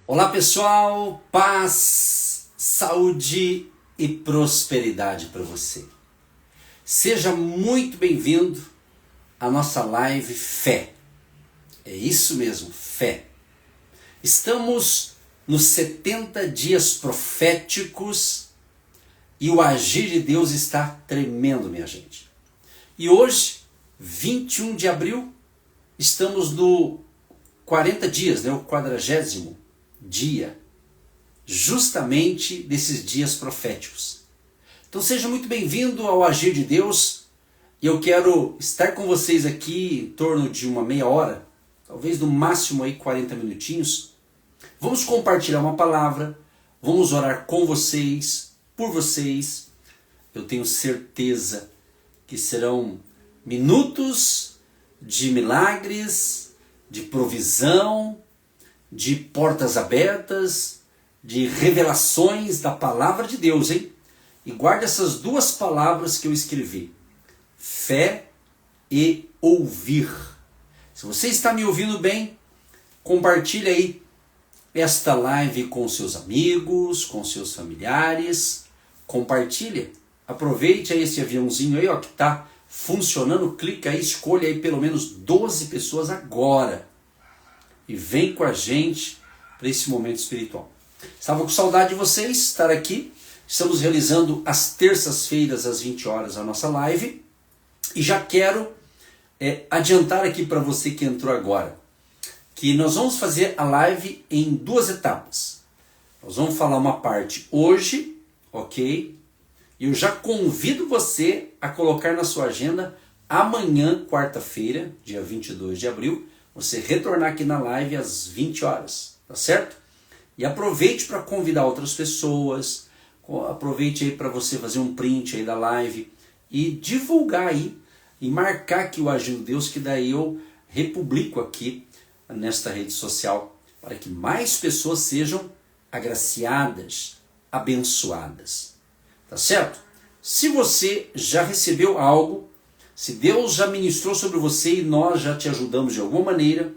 Olá pessoal, paz, saúde e prosperidade para você. Seja muito bem-vindo à nossa live Fé. É isso mesmo, fé. Estamos nos 70 dias proféticos e o agir de Deus está tremendo, minha gente. E hoje, 21 de abril, estamos no 40 dias, o 40º dia, justamente desses dias proféticos. Então seja muito bem-vindo ao Agir de Deus, e eu quero estar com vocês aqui em torno de uma meia hora, talvez no máximo aí 40 minutinhos. Vamos compartilhar uma palavra, vamos orar com vocês, por vocês. Eu tenho certeza que serão minutos de milagres, de provisão, de portas abertas, de revelações da palavra de Deus, hein? E guarde essas duas palavras que eu escrevi: fé e ouvir. Se você está me ouvindo bem, compartilhe aí esta live com seus amigos, com seus familiares. Compartilhe, aproveite aí esse aviãozinho aí, que está funcionando, clica aí, escolha aí pelo menos 12 pessoas agora. E vem com a gente para esse momento espiritual. Estava com saudade de vocês, estar aqui. Estamos realizando às terças-feiras, às 20 horas, a nossa live. E já quero adiantar aqui para você que entrou agora, que nós vamos fazer a live em duas etapas. Nós vamos falar uma parte hoje, ok? E eu já convido você a colocar na sua agenda amanhã, quarta-feira, dia 22 de abril, você retornar aqui na live às 20 horas, tá certo? E aproveite para convidar outras pessoas, aproveite aí para você fazer um print aí da live e divulgar aí, e marcar aqui o Agir de Deus, que daí eu republico aqui nesta rede social, para que mais pessoas sejam agraciadas, abençoadas, tá certo? Se você já recebeu algo, se Deus já ministrou sobre você e nós já te ajudamos de alguma maneira,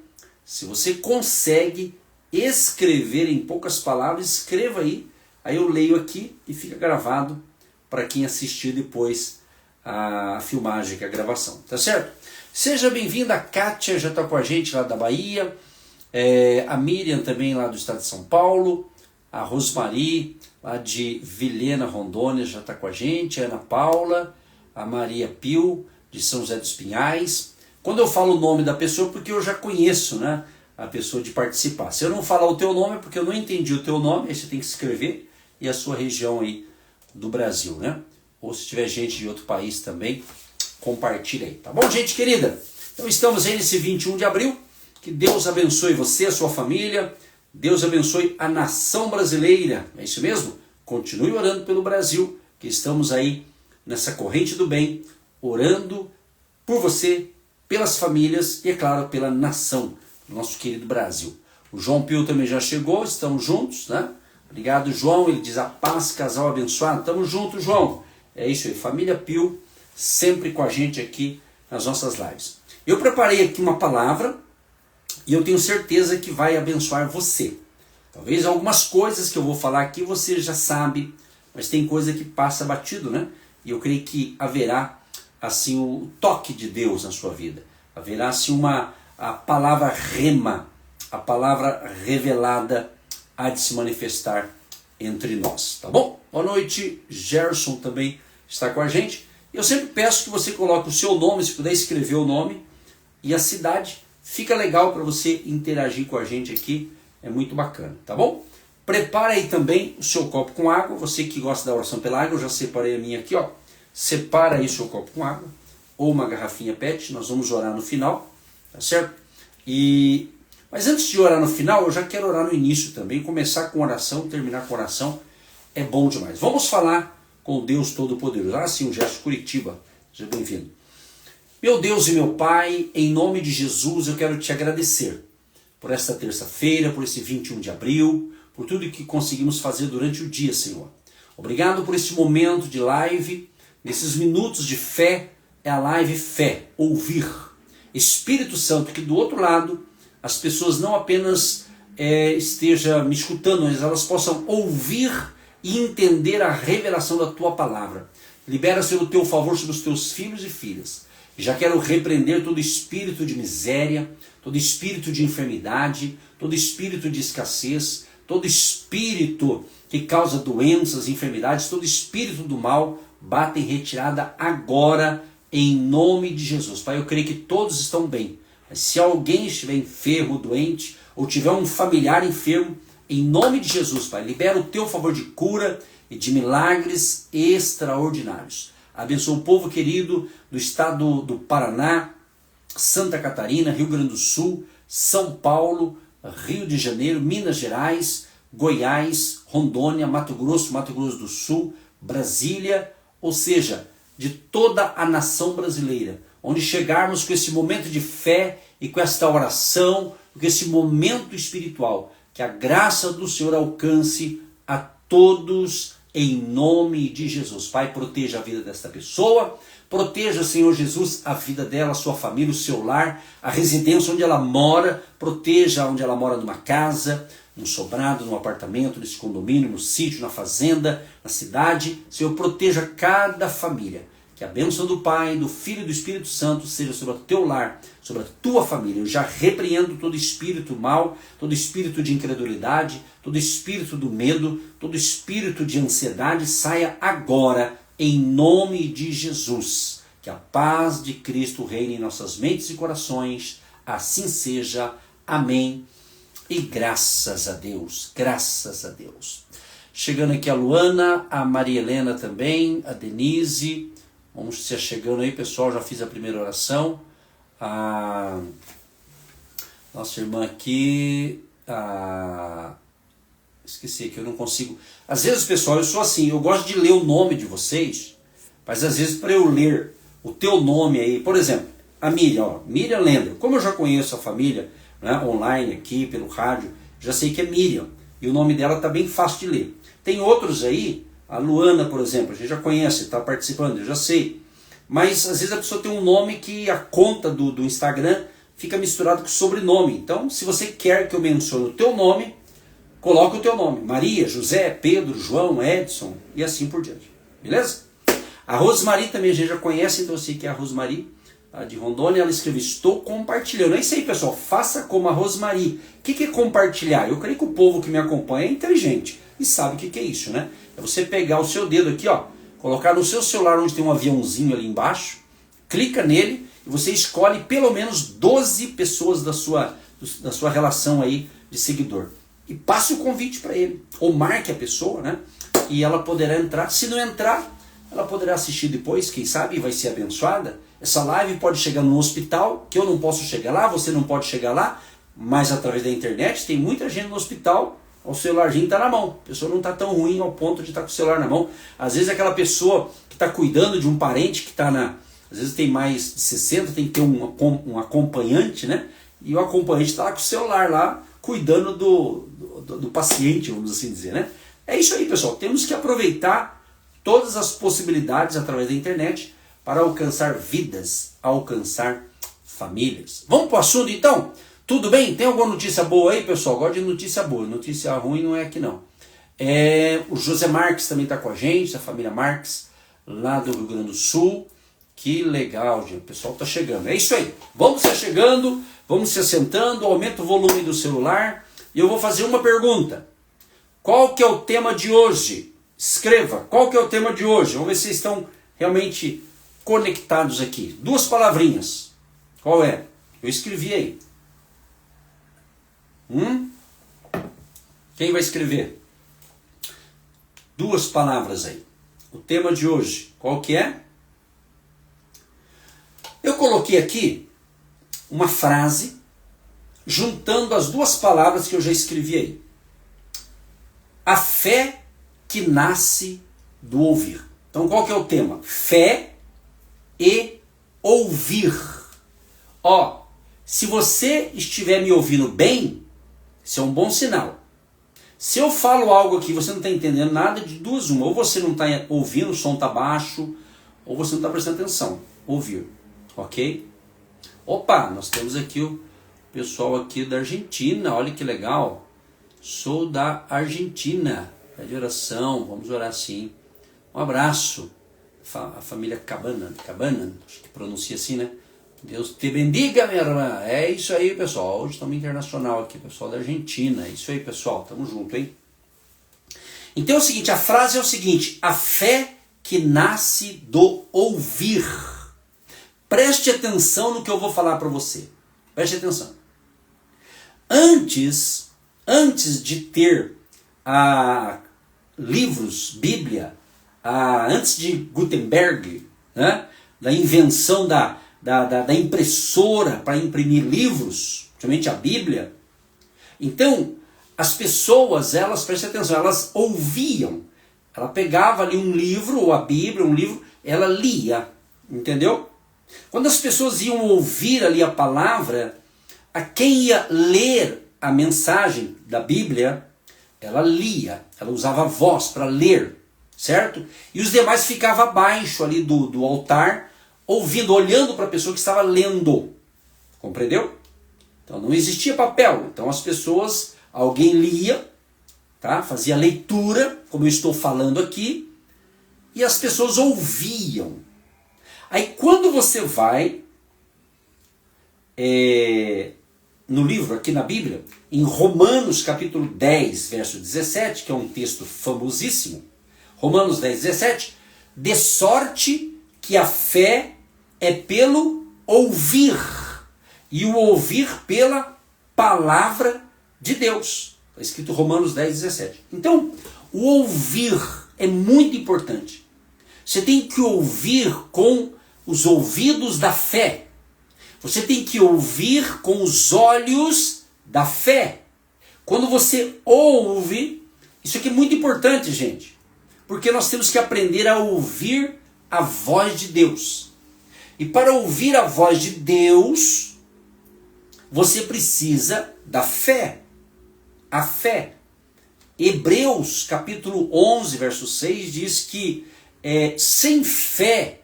se você consegue escrever em poucas palavras, escreva aí eu leio aqui e fica gravado para quem assistir depois a filmagem, que é a gravação, tá certo? Seja bem-vinda, a Kátia já está com a gente lá da Bahia, a Miriam também lá do estado de São Paulo, a Rosmari lá de Vilhena, Rondônia, já está com a gente, a Ana Paula, a Maria Pio de São José dos Pinhais. Quando eu falo o nome da pessoa, porque eu já conheço, a pessoa de participar. Se eu não falar o teu nome, é porque eu não entendi o teu nome, aí você tem que escrever, e a sua região aí do Brasil, Ou se tiver gente de outro país também, compartilha aí, tá bom, gente querida? Então estamos aí nesse 21 de abril, que Deus abençoe você, a sua família, Deus abençoe a nação brasileira, é isso mesmo? Continue orando pelo Brasil, que estamos aí nessa corrente do bem, orando por você, pelas famílias e, é claro, pela nação, nosso querido Brasil. O João Pio também já chegou, estamos juntos, Obrigado, João. Ele diz: a paz, casal abençoado. Estamos juntos, João. É isso aí, família Pio, sempre com a gente aqui nas nossas lives. Eu preparei aqui uma palavra e eu tenho certeza que vai abençoar você. Talvez algumas coisas que eu vou falar aqui você já sabe, mas tem coisa que passa batido, E eu creio que haverá assim o toque de Deus na sua vida. Haverá assim a palavra rema, a palavra revelada há de se manifestar entre nós, tá bom? Boa noite, Gerson também está com a gente. Eu sempre peço que você coloque o seu nome, se puder escrever o nome e a cidade. Fica legal para você interagir com a gente aqui, é muito bacana, tá bom? Prepara aí também o seu copo com água, você que gosta da oração pela água, eu já separei a minha aqui, Separa aí o seu copo com água, ou uma garrafinha PET, nós vamos orar no final, tá certo? Mas antes de orar no final, eu já quero orar no início também, começar com oração, terminar com oração, é bom demais. Vamos falar com o Deus Todo-Poderoso. Sim, o Gerson Curitiba, seja bem-vindo. Meu Deus e meu Pai, em nome de Jesus, eu quero te agradecer por esta terça-feira, por esse 21 de abril, por tudo que conseguimos fazer durante o dia, Senhor. Obrigado por esse momento de live, nesses minutos de fé, é a live Fé, ouvir. Espírito Santo, que do outro lado as pessoas não apenas esteja me escutando, mas elas possam ouvir e entender a revelação da tua palavra. Libera, Senhor, o teu favor sobre os teus filhos e filhas. Já quero repreender todo espírito de miséria, todo espírito de enfermidade, todo espírito de escassez, todo espírito que causa doenças, enfermidades, todo espírito do mal, bata em retirada agora, em nome de Jesus. Pai, eu creio que todos estão bem. Mas se alguém estiver enfermo, doente, ou tiver um familiar enfermo, em nome de Jesus, Pai, libera o teu favor de cura e de milagres extraordinários. Abençoa o povo querido do estado do Paraná, Santa Catarina, Rio Grande do Sul, São Paulo, Rio de Janeiro, Minas Gerais, Goiás, Rondônia, Mato Grosso do Sul, Brasília, ou seja, de toda a nação brasileira, onde chegarmos com esse momento de fé e com esta oração, com esse momento espiritual, que a graça do Senhor alcance a todos em nome de Jesus. Pai, proteja a vida desta pessoa, proteja, Senhor Jesus, a vida dela, a sua família, o seu lar, a residência onde ela mora, proteja onde ela mora, numa casa, num sobrado, num apartamento, nesse condomínio, no sítio, na fazenda, na cidade. Senhor, proteja cada família. Que a bênção do Pai, do Filho e do Espírito Santo seja sobre o teu lar, sobre a tua família. Eu já repreendo todo espírito mal, todo espírito de incredulidade, todo espírito do medo, todo espírito de ansiedade. Saia agora, em nome de Jesus. Que a paz de Cristo reine em nossas mentes e corações. Assim seja. Amém. E graças a Deus, graças a Deus. Chegando aqui a Luana, a Maria Helena também, a Denise. Vamos se chegando aí, pessoal. Já fiz a primeira oração. A nossa irmã aqui, esqueci aqui, eu não consigo. Às vezes, pessoal, eu sou assim, eu gosto de ler o nome de vocês, mas às vezes para eu ler o teu nome aí, por exemplo, a Miriam, Miriam Lendra, como eu já conheço a família, né, online aqui, pelo rádio, já sei que é Miriam, e o nome dela está bem fácil de ler. Tem outros aí, a Luana, por exemplo, a gente já conhece, está participando, eu já sei. Mas às vezes a pessoa tem um nome que a conta do Instagram fica misturado com o sobrenome. Então, se você quer que eu mencione o teu nome, coloca o teu nome. Maria, José, Pedro, João, Edson e assim por diante. Beleza? A Rosmari também a gente já conhece, então eu sei que é a Rosmari, de Rondônia. Ela escreveu: estou compartilhando. É isso aí, pessoal. Faça como a Rosmari. O que é compartilhar? Eu creio que o povo que me acompanha é inteligente e sabe o que é isso, né? É você pegar o seu dedo aqui, ó, colocar no seu celular onde tem um aviãozinho ali embaixo, clica nele e você escolhe pelo menos 12 pessoas da sua relação aí de seguidor. E passe o convite para ele. Ou marque a pessoa, né? E ela poderá entrar. Se não entrar, ela poderá assistir depois, quem sabe vai ser abençoada. Essa live pode chegar no hospital, que eu não posso chegar lá, você não pode chegar lá, mas através da internet tem muita gente no hospital. O celularzinho está na mão. A pessoa não está tão ruim ao ponto de estar com o celular na mão. Às vezes aquela pessoa que está cuidando de um parente que está na... Às vezes tem mais de 60, tem que ter um acompanhante, né? E o acompanhante está lá com o celular lá, cuidando do paciente, vamos assim dizer, né? É isso aí, pessoal. Temos que aproveitar todas as possibilidades através da internet para alcançar vidas, alcançar famílias. Vamos para o assunto, então? Tudo bem? Tem alguma notícia boa aí, pessoal? Gosto de notícia boa. Notícia ruim não é aqui, não. O José Marques também está com a gente, a família Marques, lá do Rio Grande do Sul. Que legal, gente. O pessoal está chegando. É isso aí. Vamos se chegando, vamos se assentando, aumenta o volume do celular. E eu vou fazer uma pergunta. Qual que é o tema de hoje? Escreva. Qual que é o tema de hoje? Vamos ver se vocês estão realmente conectados aqui. 2 palavrinhas. Qual é? Eu escrevi aí. Quem vai escrever? 2 palavras aí. O tema de hoje, qual que é? Eu coloquei aqui uma frase juntando as 2 palavras que eu já escrevi aí. A fé que nasce do ouvir. Então qual que é o tema? Fé e ouvir. Ó, se você estiver me ouvindo bem, isso é um bom sinal. Se eu falo algo aqui e você não está entendendo nada, de 2 uma. Ou você não está ouvindo, o som está baixo, ou você não está prestando atenção. Ouvir. Ok? Opa, nós temos aqui o pessoal aqui da Argentina. Olha que legal. Sou da Argentina. Pede oração, vamos orar sim. Um abraço. A família Cabana, acho que pronuncia assim, né? Deus te bendiga, minha irmã. É isso aí, pessoal. Hoje estamos internacional aqui, pessoal da Argentina. É isso aí, pessoal. Tamo junto, hein? Então é o seguinte, a frase é o seguinte: a fé que nasce do ouvir. Preste atenção no que eu vou falar para você. Preste atenção. Antes de ter livros, Bíblia, antes de Gutenberg, né, da invenção da impressora para imprimir livros, principalmente a Bíblia, então as pessoas, elas, prestem atenção, elas ouviam. Ela pegava ali um livro, ou a Bíblia, um livro, ela lia, entendeu? Quando as pessoas iam ouvir ali a palavra, a quem ia ler a mensagem da Bíblia, ela lia, ela usava a voz para ler, certo? E os demais ficavam abaixo ali do altar, ouvindo, olhando para a pessoa que estava lendo, compreendeu? Então não existia papel, então as pessoas, alguém lia, tá? Fazia leitura, como eu estou falando aqui, e as pessoas ouviam. Aí quando você vai no livro, aqui na Bíblia, em Romanos capítulo 10, verso 17, que é um texto famosíssimo, Romanos 10, 17, de sorte que a fé é pelo ouvir, e o ouvir pela palavra de Deus. Está escrito Romanos 10, 17. Então, o ouvir é muito importante. Você tem que ouvir com os ouvidos da fé. Você tem que ouvir com os olhos da fé. Quando você ouve, isso aqui é muito importante, gente, porque nós temos que aprender a ouvir a voz de Deus. E para ouvir a voz de Deus, você precisa da fé. A fé. Hebreus capítulo 11, verso 6 diz que sem fé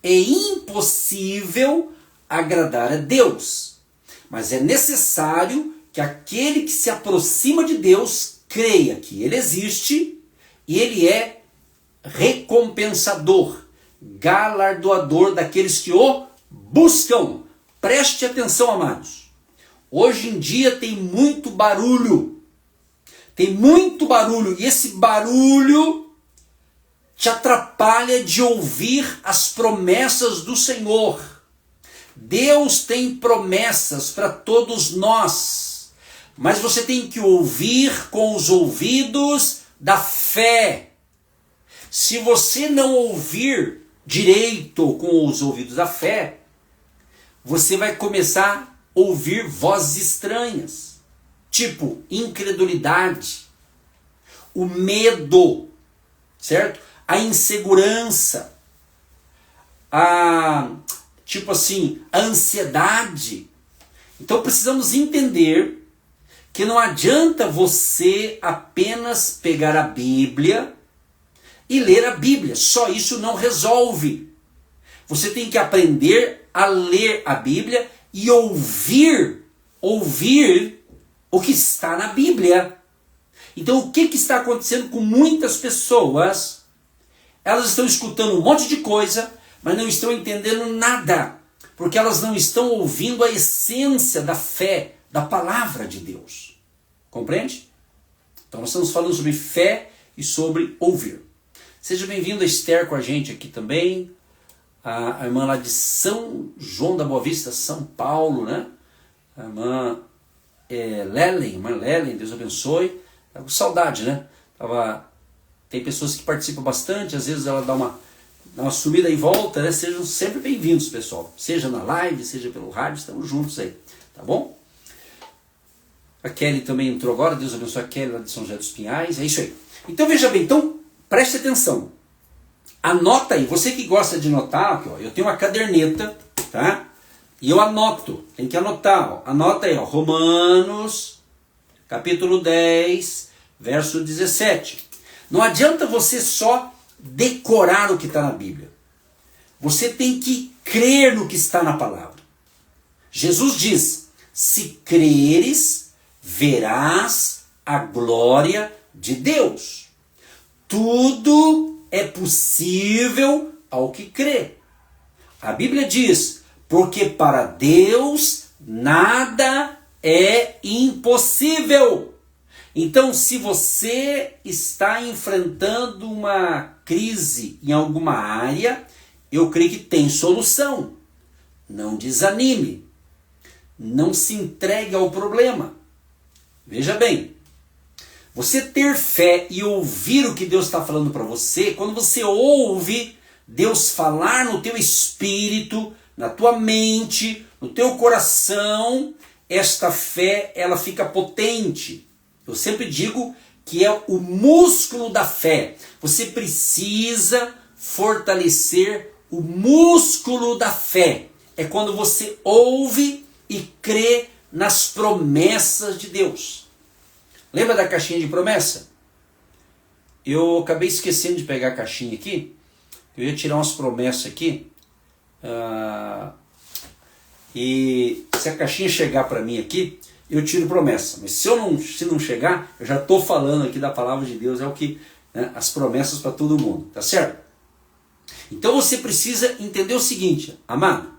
é impossível agradar a Deus. Mas é necessário que aquele que se aproxima de Deus creia que Ele existe e Ele é recompensador, galardoador daqueles que o buscam. Preste atenção, amados. Hoje em dia tem muito barulho. Tem muito barulho. E esse barulho te atrapalha de ouvir as promessas do Senhor. Deus tem promessas para todos nós. Mas você tem que ouvir com os ouvidos da fé. Se você não ouvir direito com os ouvidos da fé, você vai começar a ouvir vozes estranhas, tipo incredulidade, o medo, certo? A insegurança, a ansiedade. Então precisamos entender que não adianta você apenas pegar a Bíblia e ler a Bíblia. Só isso não resolve. Você tem que aprender a ler a Bíblia e ouvir o que está na Bíblia. Então o que está acontecendo com muitas pessoas? Elas estão escutando um monte de coisa, mas não estão entendendo nada, porque elas não estão ouvindo a essência da fé, da palavra de Deus. Compreende? Então nós estamos falando sobre fé e sobre ouvir. Seja bem-vindo a Esther com a gente aqui também, a irmã lá de São João da Boa Vista, São Paulo, né? A irmã Lelen, Deus abençoe. Tá com saudade, né? Tem pessoas que participam bastante, às vezes ela dá uma sumida e volta, né? Sejam sempre bem-vindos, pessoal. Seja na live, seja pelo rádio, estamos juntos aí, tá bom? A Kelly também entrou agora, Deus abençoe a Kelly lá de São José dos Pinhais, é isso aí. Então veja bem, preste atenção. Anota aí, você que gosta de anotar, aqui, ó, eu tenho uma caderneta, tá? E eu anoto, tem que anotar, ó. Anota aí, ó, Romanos, capítulo 10, verso 17. Não adianta você só decorar o que está na Bíblia. Você tem que crer no que está na palavra. Jesus diz, se creres, verás a glória de Deus. Tudo é possível ao que crê. A Bíblia diz, porque para Deus nada é impossível. Então, se você está enfrentando uma crise em alguma área, eu creio que tem solução. Não desanime. Não se entregue ao problema. Veja bem, você ter fé e ouvir o que Deus está falando para você, quando você ouve Deus falar no teu espírito, na tua mente, no teu coração, esta fé ela fica potente. Eu sempre digo que é o músculo da fé. Você precisa fortalecer o músculo da fé. É quando você ouve e crê nas promessas de Deus. Lembra da caixinha de promessa? Eu acabei esquecendo de pegar a caixinha aqui. Eu ia tirar umas promessas aqui. E se a caixinha chegar para mim aqui, eu tiro promessa. Mas se não chegar, eu já estou falando aqui da palavra de Deus. É o que, né, as promessas para todo mundo. Tá certo? Então você precisa entender o seguinte, amado.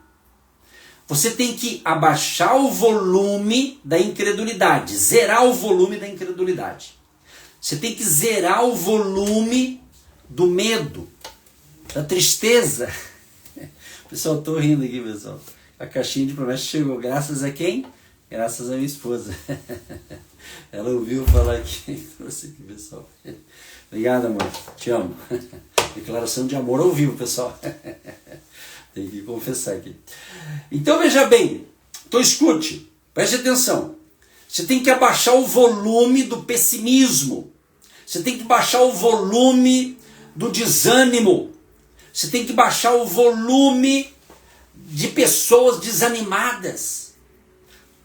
Você tem que abaixar o volume da incredulidade, zerar o volume da incredulidade. Você tem que zerar o volume do medo, da tristeza. Pessoal, estou rindo aqui, pessoal. A caixinha de promessa chegou, graças a quem? Graças a minha esposa. Ela ouviu falar aqui, trouxe aqui, pessoal. Obrigado, amor. Te amo. Declaração de amor ao vivo, pessoal. Tem que confessar aqui. Então veja bem, então escute, preste atenção. Você tem que abaixar o volume do pessimismo. Você tem que baixar o volume do desânimo. Você tem que baixar o volume de pessoas desanimadas.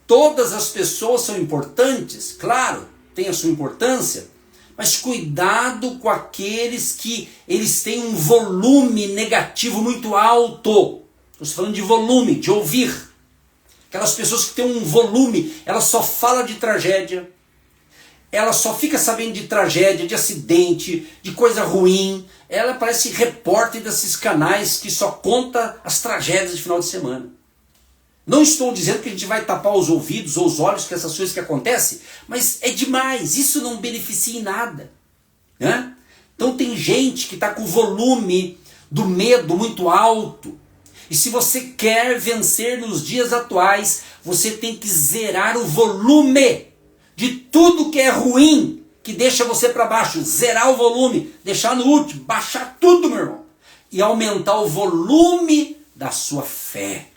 Todas as pessoas são importantes, claro, tem a sua importância, mas cuidado com aqueles que eles têm um volume negativo muito alto. Estou falando de volume, de ouvir. Aquelas pessoas que têm um volume, ela só fala de tragédia, ela só fica sabendo de tragédia, de acidente, de coisa ruim. Ela parece repórter desses canais que só conta as tragédias de final de semana. Não estou dizendo que a gente vai tapar os ouvidos ou os olhos com essas coisas que acontecem, mas é demais, isso não beneficia em nada. Né? Então tem gente que está com o volume do medo muito alto. E se você quer vencer nos dias atuais, você tem que zerar o volume de tudo que é ruim, que deixa você para baixo. Zerar o volume, deixar no último, baixar tudo, meu irmão. E aumentar o volume da sua fé,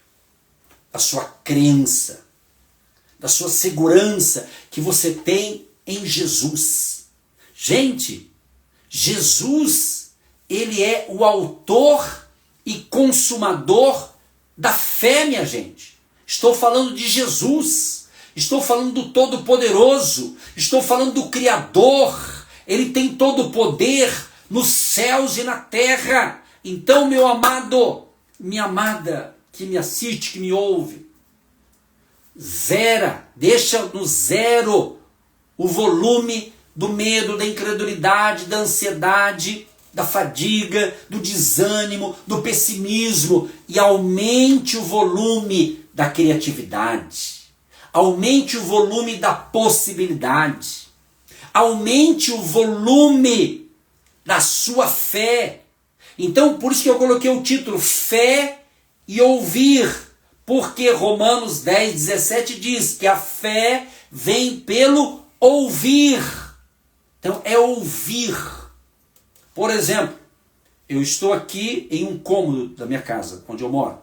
da sua crença, da sua segurança que você tem em Jesus. Gente, Jesus, ele é o autor e consumador da fé, minha gente. Estou falando de Jesus, estou falando do Todo-Poderoso, estou falando do Criador. Ele tem todo o poder nos céus e na terra. Então, meu amado, minha amada, que me assiste, que me ouve, zera, deixa no zero o volume do medo, da incredulidade, da ansiedade, da fadiga, do desânimo, do pessimismo, e aumente o volume da criatividade, aumente o volume da possibilidade, aumente o volume da sua fé. Então, por isso que eu coloquei o título Fé e Ouvir, porque Romanos 10:17 diz que a fé vem pelo ouvir. Então é ouvir. Por exemplo, eu estou aqui em um cômodo da minha casa, onde eu moro.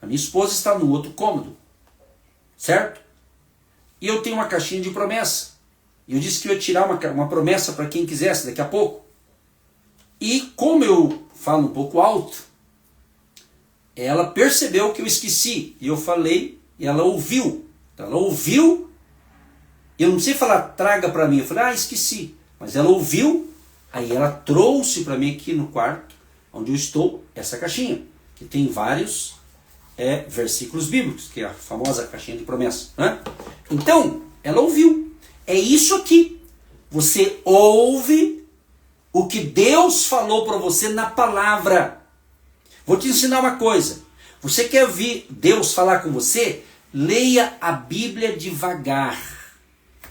A minha esposa está no outro cômodo, certo? E eu tenho uma caixinha de promessa. E eu disse que eu ia tirar uma promessa para quem quisesse daqui a pouco. E como eu falo um pouco alto, ela percebeu que eu esqueci. E eu falei, e ela ouviu. Então, ela ouviu. Eu não sei falar, traga para mim. Eu falei, esqueci. Mas ela ouviu. Aí ela trouxe para mim aqui no quarto, onde eu estou, essa caixinha. Que tem vários versículos bíblicos, que é a famosa caixinha de promessa. Né? Então, ela ouviu. é isso aqui. Você ouve o que Deus falou para você na palavra. Vou te ensinar uma coisa. Você quer ouvir Deus falar com você? Leia a Bíblia devagar.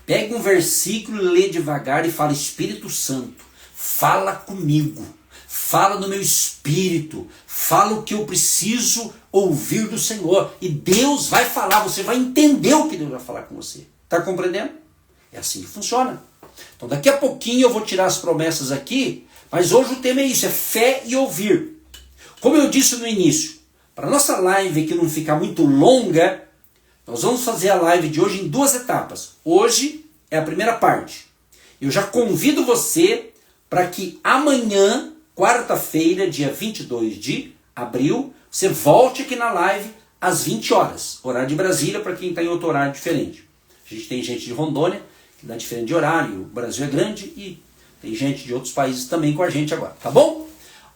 Pegue um versículo e lê devagar e fala: Espírito Santo, fala comigo. Fala no meu espírito. Fala o que eu preciso ouvir do Senhor. E Deus vai falar, você vai entender o que Deus vai falar com você. Está compreendendo? É assim que funciona. Então daqui a pouquinho eu vou tirar as promessas aqui, mas hoje o tema é isso, é fé e ouvir. Como eu disse no início, para a nossa live aqui não ficar muito longa, nós vamos fazer a live de hoje em 2 etapas. Hoje é a primeira parte. Eu já convido você para que amanhã, quarta-feira, dia 22 de abril, você volte aqui na live às 20 horas. Horário de Brasília, para quem está em outro horário diferente. A gente tem gente de Rondônia, que dá diferente de horário, o Brasil é grande e tem gente de outros países também com a gente agora, tá bom?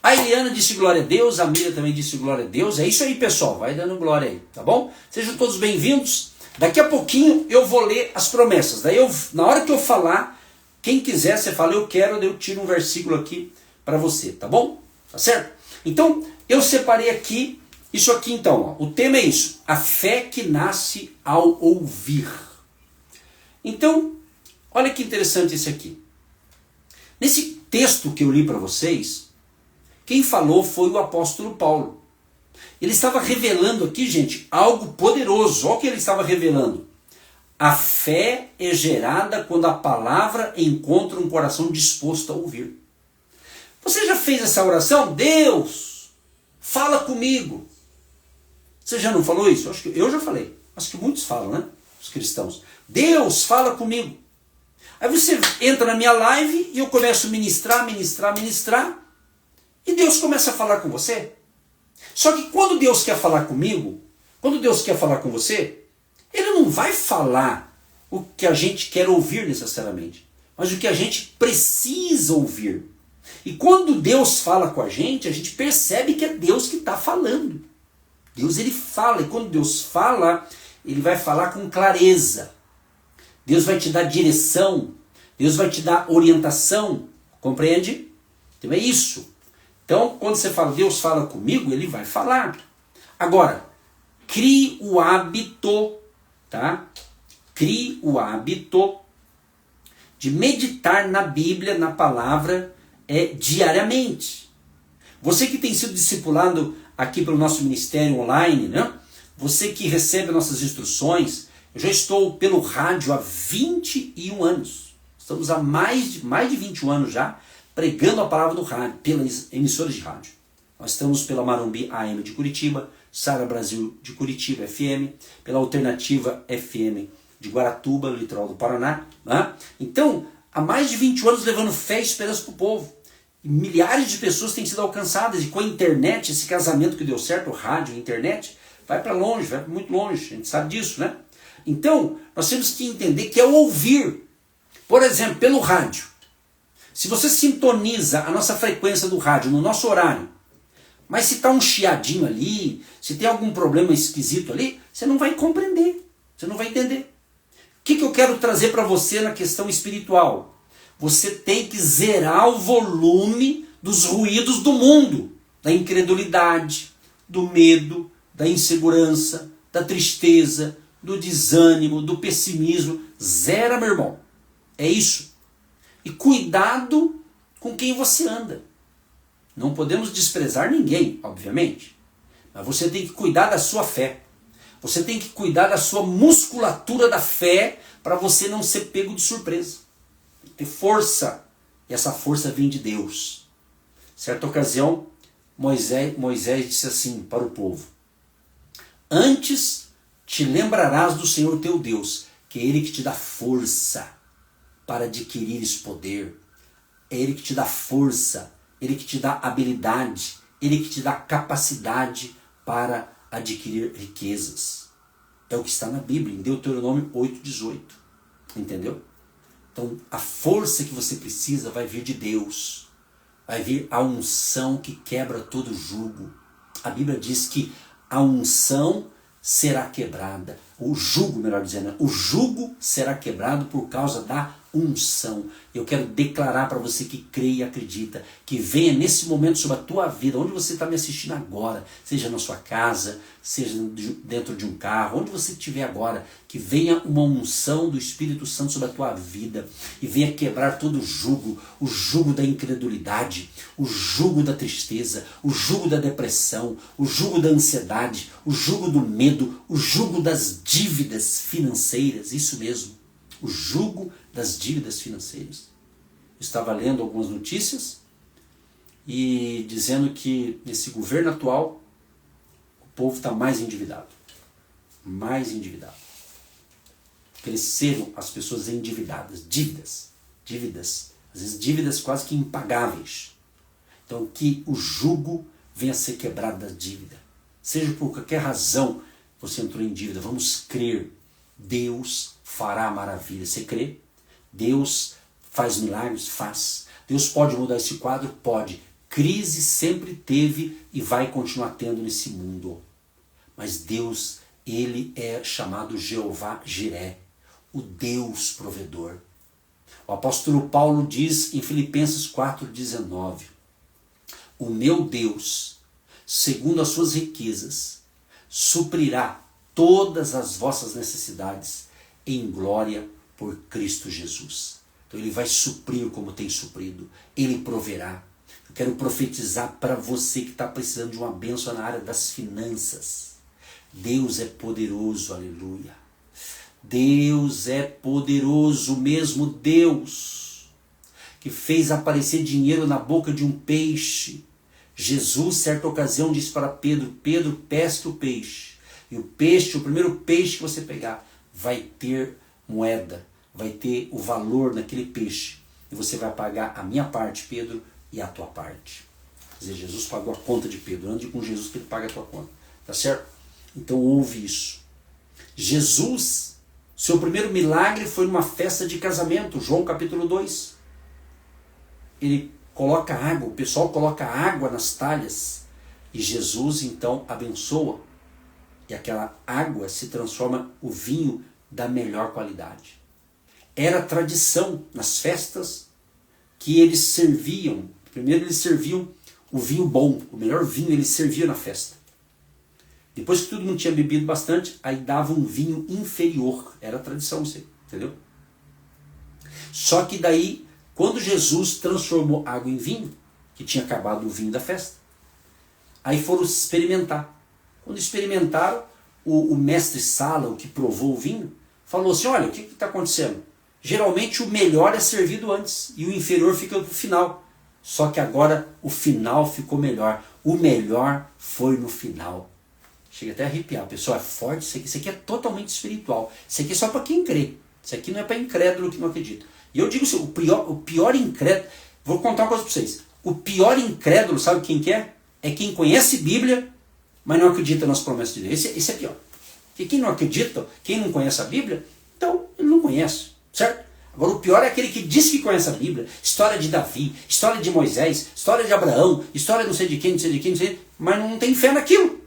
A Eliana disse glória a Deus, a Miriam também disse glória a Deus. É isso aí, pessoal, vai dando glória aí, tá bom? Sejam todos bem-vindos. Daqui a pouquinho eu vou ler as promessas. Daí na hora que eu falar, quem quiser, você fala eu quero, daí eu tiro um versículo aqui para você, tá bom? Tá certo? Então, eu separei aqui, isso aqui então, ó, o tema é isso, a fé que nasce ao ouvir. Então, olha que interessante esse aqui. Nesse texto que eu li para vocês, quem falou foi o apóstolo Paulo. Ele estava revelando aqui, gente, algo poderoso. Olha o que ele estava revelando. A fé é gerada quando a palavra encontra um coração disposto a ouvir. Você já fez essa oração? Deus, fala comigo. Você já não falou isso? Acho que eu já falei. Acho que muitos falam, né? Os cristãos. Deus, fala comigo. Aí você entra na minha live e eu começo a ministrar. E Deus começa a falar com você. Só que quando Deus quer falar comigo, quando Deus quer falar com você, Ele não vai falar o que a gente quer ouvir necessariamente, mas o que a gente precisa ouvir. E quando Deus fala com a gente percebe que é Deus que está falando. Deus, ele fala, e quando Deus fala, ele vai falar com clareza. Deus vai te dar direção, Deus vai te dar orientação, compreende? Então é isso. Então, quando você fala, Deus fala comigo, ele vai falar. Agora, crie o hábito, tá? Crie o hábito de meditar na Bíblia, na palavra, diariamente. Você que tem sido discipulado aqui pelo nosso ministério online, né? Você que recebe nossas instruções, eu já estou pelo rádio há 21 anos. Estamos há mais de 21 anos já, pregando a palavra do rádio, pelas emissoras de rádio. Nós estamos pela Marumbi AM de Curitiba, Sara Brasil de Curitiba FM, pela Alternativa FM de Guaratuba, no litoral do Paraná. Né? Então, há mais de 20 anos levando fé e esperança para o povo. E milhares de pessoas têm sido alcançadas. E com a internet, esse casamento que deu certo, o rádio e a internet, vai para longe, vai muito longe. A gente sabe disso, né? Então, nós temos que entender que é o ouvir. Por exemplo, pelo rádio. Se você sintoniza a nossa frequência do rádio no nosso horário, mas se está um chiadinho ali, se tem algum problema esquisito ali, você não vai compreender, você não vai entender. O que eu quero trazer para você na questão espiritual? Você tem que zerar o volume dos ruídos do mundo, da incredulidade, do medo, da insegurança, da tristeza, do desânimo, do pessimismo. Zera, meu irmão. É isso. E cuidado com quem você anda. Não podemos desprezar ninguém, obviamente. Mas você tem que cuidar da sua fé. Você tem que cuidar da sua musculatura da fé para você não ser pego de surpresa. Ter força. E essa força vem de Deus. Certa ocasião, Moisés disse assim para o povo: antes te lembrarás do Senhor teu Deus, que é Ele que te dá força para adquirires poder. É Ele que te dá força, Ele que te dá habilidade, Ele que te dá capacidade para adquirir riquezas. É o que está na Bíblia, em Deuteronômio 8:18. Entendeu? Então, a força que você precisa vai vir de Deus. Vai vir a unção que quebra todo jugo. A Bíblia diz que a unção será quebrada. O jugo, melhor dizendo, o jugo será quebrado por causa da unção. Eu quero declarar para você que crê e acredita, que venha nesse momento sobre a tua vida, onde você está me assistindo agora, seja na sua casa, seja dentro de um carro, onde você estiver agora, que venha uma unção do Espírito Santo sobre a tua vida e venha quebrar todo o jugo da incredulidade, o jugo da tristeza, o jugo da depressão, o jugo da ansiedade, o jugo do medo, o jugo das dívidas financeiras, isso mesmo, o jugo das dívidas financeiras. Eu estava lendo algumas notícias e dizendo que nesse governo atual o povo está mais endividado. Mais endividado. Cresceram as pessoas endividadas. Dívidas. Às vezes dívidas quase que impagáveis. Então que o jugo venha a ser quebrado da dívida. Seja por qualquer razão você entrou em dívida, vamos crer. Deus fará maravilha. Você crê? Deus faz milagres? Faz. Deus pode mudar esse quadro? Pode. Crise sempre teve e vai continuar tendo nesse mundo. Mas Deus, Ele é chamado Jeová Jiré, o Deus provedor. O apóstolo Paulo diz em Filipenses 4,19: o meu Deus, segundo as suas riquezas, suprirá todas as vossas necessidades em glória por Cristo Jesus. Então Ele vai suprir como tem suprido. Ele proverá. Eu quero profetizar para você que está precisando de uma bênção na área das finanças. Deus é poderoso, aleluia. Deus é poderoso, mesmo Deus que fez aparecer dinheiro na boca de um peixe. Jesus, certa ocasião, disse para Pedro: Pedro, pesque o peixe. E o peixe, o primeiro peixe que você pegar, vai ter moeda, vai ter o valor naquele peixe. E você vai pagar a minha parte, Pedro, e a tua parte. Quer dizer, Jesus pagou a conta de Pedro. Ande com Jesus que ele paga a tua conta. Tá certo? Então ouve isso. Jesus, seu primeiro milagre foi numa festa de casamento. João capítulo 2. Ele coloca água, o pessoal coloca água nas talhas. E Jesus então abençoa. E aquela água se transforma o vinho da melhor qualidade. Era tradição nas festas que eles serviam. Primeiro eles serviam o vinho bom, o melhor vinho eles serviam na festa. Depois que todo mundo tinha bebido bastante, aí dava um vinho inferior. Era tradição isso aí, entendeu? Só que daí, quando Jesus transformou água em vinho, que tinha acabado o vinho da festa, aí foram experimentar. Quando experimentaram, o mestre Sala, o que provou o vinho, falou assim: olha, o que está acontecendo? Geralmente o melhor é servido antes e o inferior fica para o final. Só que agora o final ficou melhor. O melhor foi no final. Chega até a arrepiar. Pessoal, é forte isso aqui. Isso aqui é totalmente espiritual. Isso aqui é só para quem crê. Isso aqui não é para incrédulo que não acredita. E eu digo assim, o pior incrédulo... Vou contar uma coisa para vocês. O pior incrédulo, sabe quem que é? É quem conhece Bíblia, mas não acredita nas promessas de Deus. Esse é pior. Porque quem não acredita, quem não conhece a Bíblia, então ele não conhece. Certo? Agora o pior é aquele que diz que conhece a Bíblia, história de Davi, história de Moisés, história de Abraão, história não sei de quem, não sei de quem, não sei, mas não tem fé naquilo.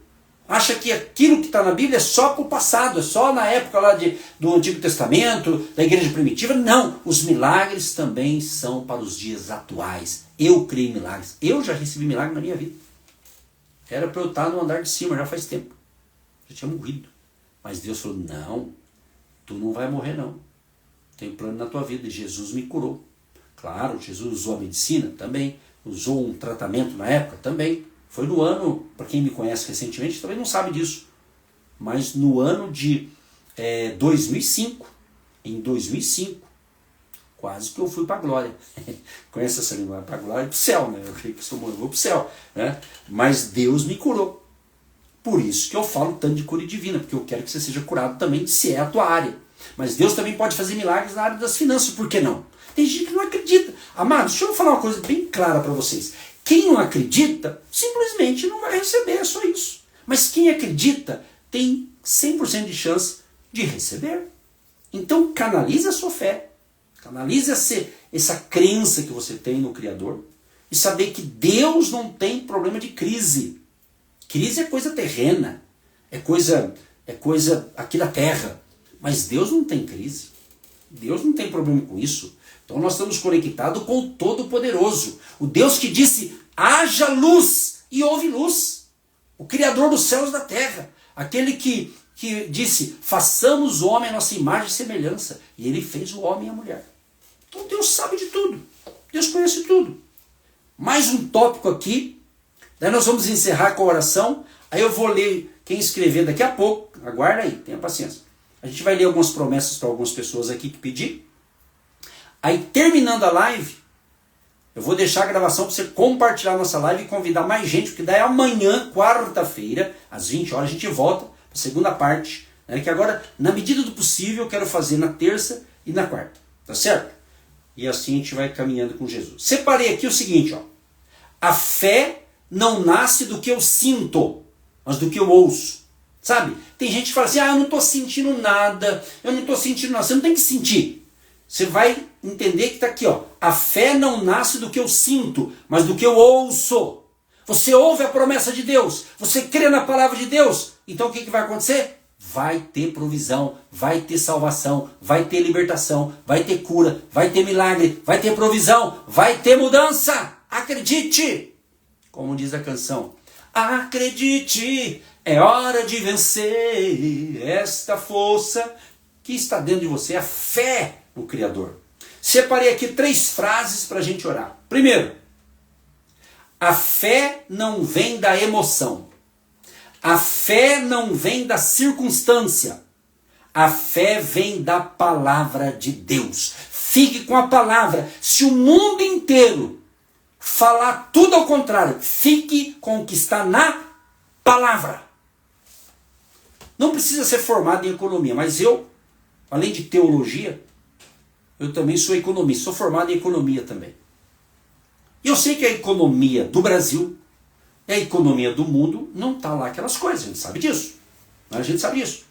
Acha que aquilo que está na Bíblia é só para o passado, é só na época lá do Antigo Testamento, da igreja primitiva. Não, os milagres também são para os dias atuais. Eu creio em milagres. Eu já recebi milagre na minha vida. Era para eu estar no andar de cima já faz tempo. Já tinha morrido. Mas Deus falou: não, tu não vai morrer não. Tem plano na tua vida. E Jesus me curou. Claro, Jesus usou a medicina também. Usou um tratamento na época também. Foi no ano, para quem me conhece recentemente, também não sabe disso. Mas no ano de 2005, em 2005, quase que eu fui para a glória. Conhece essa língua? Para a glória e para o céu, né? Eu creio que eu vou para o céu. Né? Mas Deus me curou. Por isso que eu falo tanto de cura divina, porque eu quero que você seja curado também, se é a tua área. Mas Deus também pode fazer milagres na área das finanças, por que não? Tem gente que não acredita. Amados, deixa eu falar uma coisa bem clara para vocês. Quem não acredita, simplesmente não vai receber, é só isso. Mas quem acredita tem 100% de chance de receber. Então canalize a sua fé, canalize essa crença que você tem no Criador e saber que Deus não tem problema de crise. Crise é coisa terrena, é coisa é coisa aqui da terra. Mas Deus não tem crise. Deus não tem problema com isso. Então nós estamos conectados com o Todo-Poderoso. O Deus que disse, haja luz, e houve luz. O Criador dos céus e da terra. Aquele que disse, façamos o homem a nossa imagem e semelhança. E ele fez o homem e a mulher. Então Deus sabe de tudo. Deus conhece tudo. Mais um tópico aqui. Daí nós vamos encerrar com a oração. Aí eu vou ler quem escrever daqui a pouco. Aguarda aí, tenha paciência. A gente vai ler algumas promessas para algumas pessoas aqui que pedir. Aí terminando a live, eu vou deixar a gravação para você compartilhar a nossa live e convidar mais gente, porque daí amanhã, quarta-feira, às 20 horas, a gente volta para a segunda parte, né, que agora, na medida do possível, eu quero fazer na terça e na quarta. Tá certo? E assim a gente vai caminhando com Jesus. Separei aqui o seguinte, ó. A fé não nasce do que eu sinto, mas do que eu ouço. Sabe? Tem gente que fala assim, eu não estou sentindo nada, eu não estou sentindo nada. Você não tem que sentir. Você vai entender que está aqui, ó. A fé não nasce do que eu sinto, mas do que eu ouço. Você ouve a promessa de Deus, você crê na palavra de Deus. Então o que vai acontecer? Vai ter provisão, vai ter salvação, vai ter libertação, vai ter cura, vai ter milagre, vai ter provisão, vai ter mudança. Acredite! Como diz a canção. Acredite, é hora de vencer esta força que está dentro de você, a fé no Criador. Separei aqui 3 frases para a gente orar. Primeiro, a fé não vem da emoção. A fé não vem da circunstância. A fé vem da palavra de Deus. Fique com a palavra. Se o mundo inteiro falar tudo ao contrário, fique com o que está na palavra. Não precisa ser formado em economia, mas eu, além de teologia, eu também sou economista, sou formado em economia também. E eu sei que a economia do Brasil e a economia do mundo não está lá aquelas coisas, a gente sabe disso. A gente sabe disso.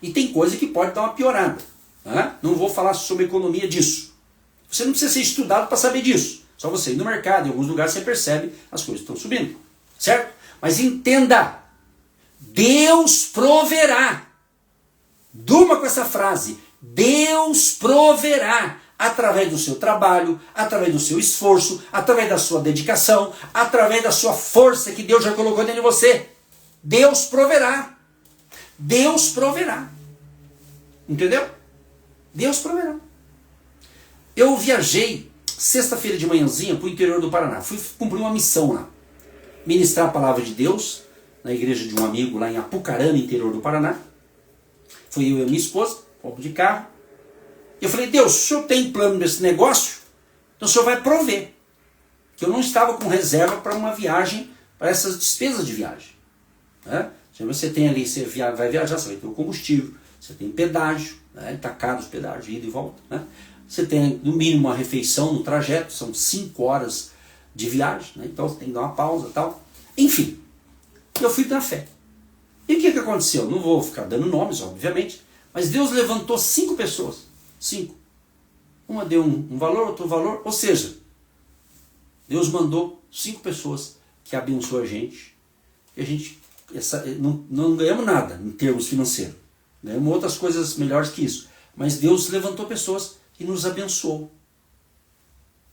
E tem coisa que pode dar uma piorada. Né? Não vou falar sobre economia disso. Você não precisa ser estudado para saber disso. Só você ir no mercado, em alguns lugares você percebe as coisas estão subindo. Certo? Mas entenda, Deus proverá. Durma com essa frase. Deus proverá através do seu trabalho, através do seu esforço, através da sua dedicação, através da sua força que Deus já colocou dentro de você. Deus proverá. Deus proverá. Entendeu? Deus proverá. Eu viajei sexta-feira de manhãzinha para o interior do Paraná. Fui cumprir uma missão lá. Ministrar a palavra de Deus na igreja de um amigo lá em Apucarana, interior do Paraná. Fui eu e a minha esposa, fomos de carro. E eu falei, Deus, o senhor tem plano nesse negócio? Então o senhor vai prover. Que eu não estava com reserva para uma viagem, para essas despesas de viagem. Né? Você tem ali, você vai viajar, você vai ter o combustível, você tem pedágio, né? Está caro os pedágios, ida e volta. Né? Você tem no mínimo uma refeição no trajeto, são 5 horas de viagem, né? Então você tem que dar uma pausa e tal. Enfim, eu fui na fé. E o que aconteceu? Não vou ficar dando nomes, obviamente, mas Deus levantou 5 pessoas. 5. Uma deu um valor, outro valor. Ou seja, Deus mandou 5 pessoas que abençoam a gente. E a gente não ganhamos nada em termos financeiros. Ganhamos outras coisas melhores que isso. Mas Deus levantou pessoas e nos abençoou.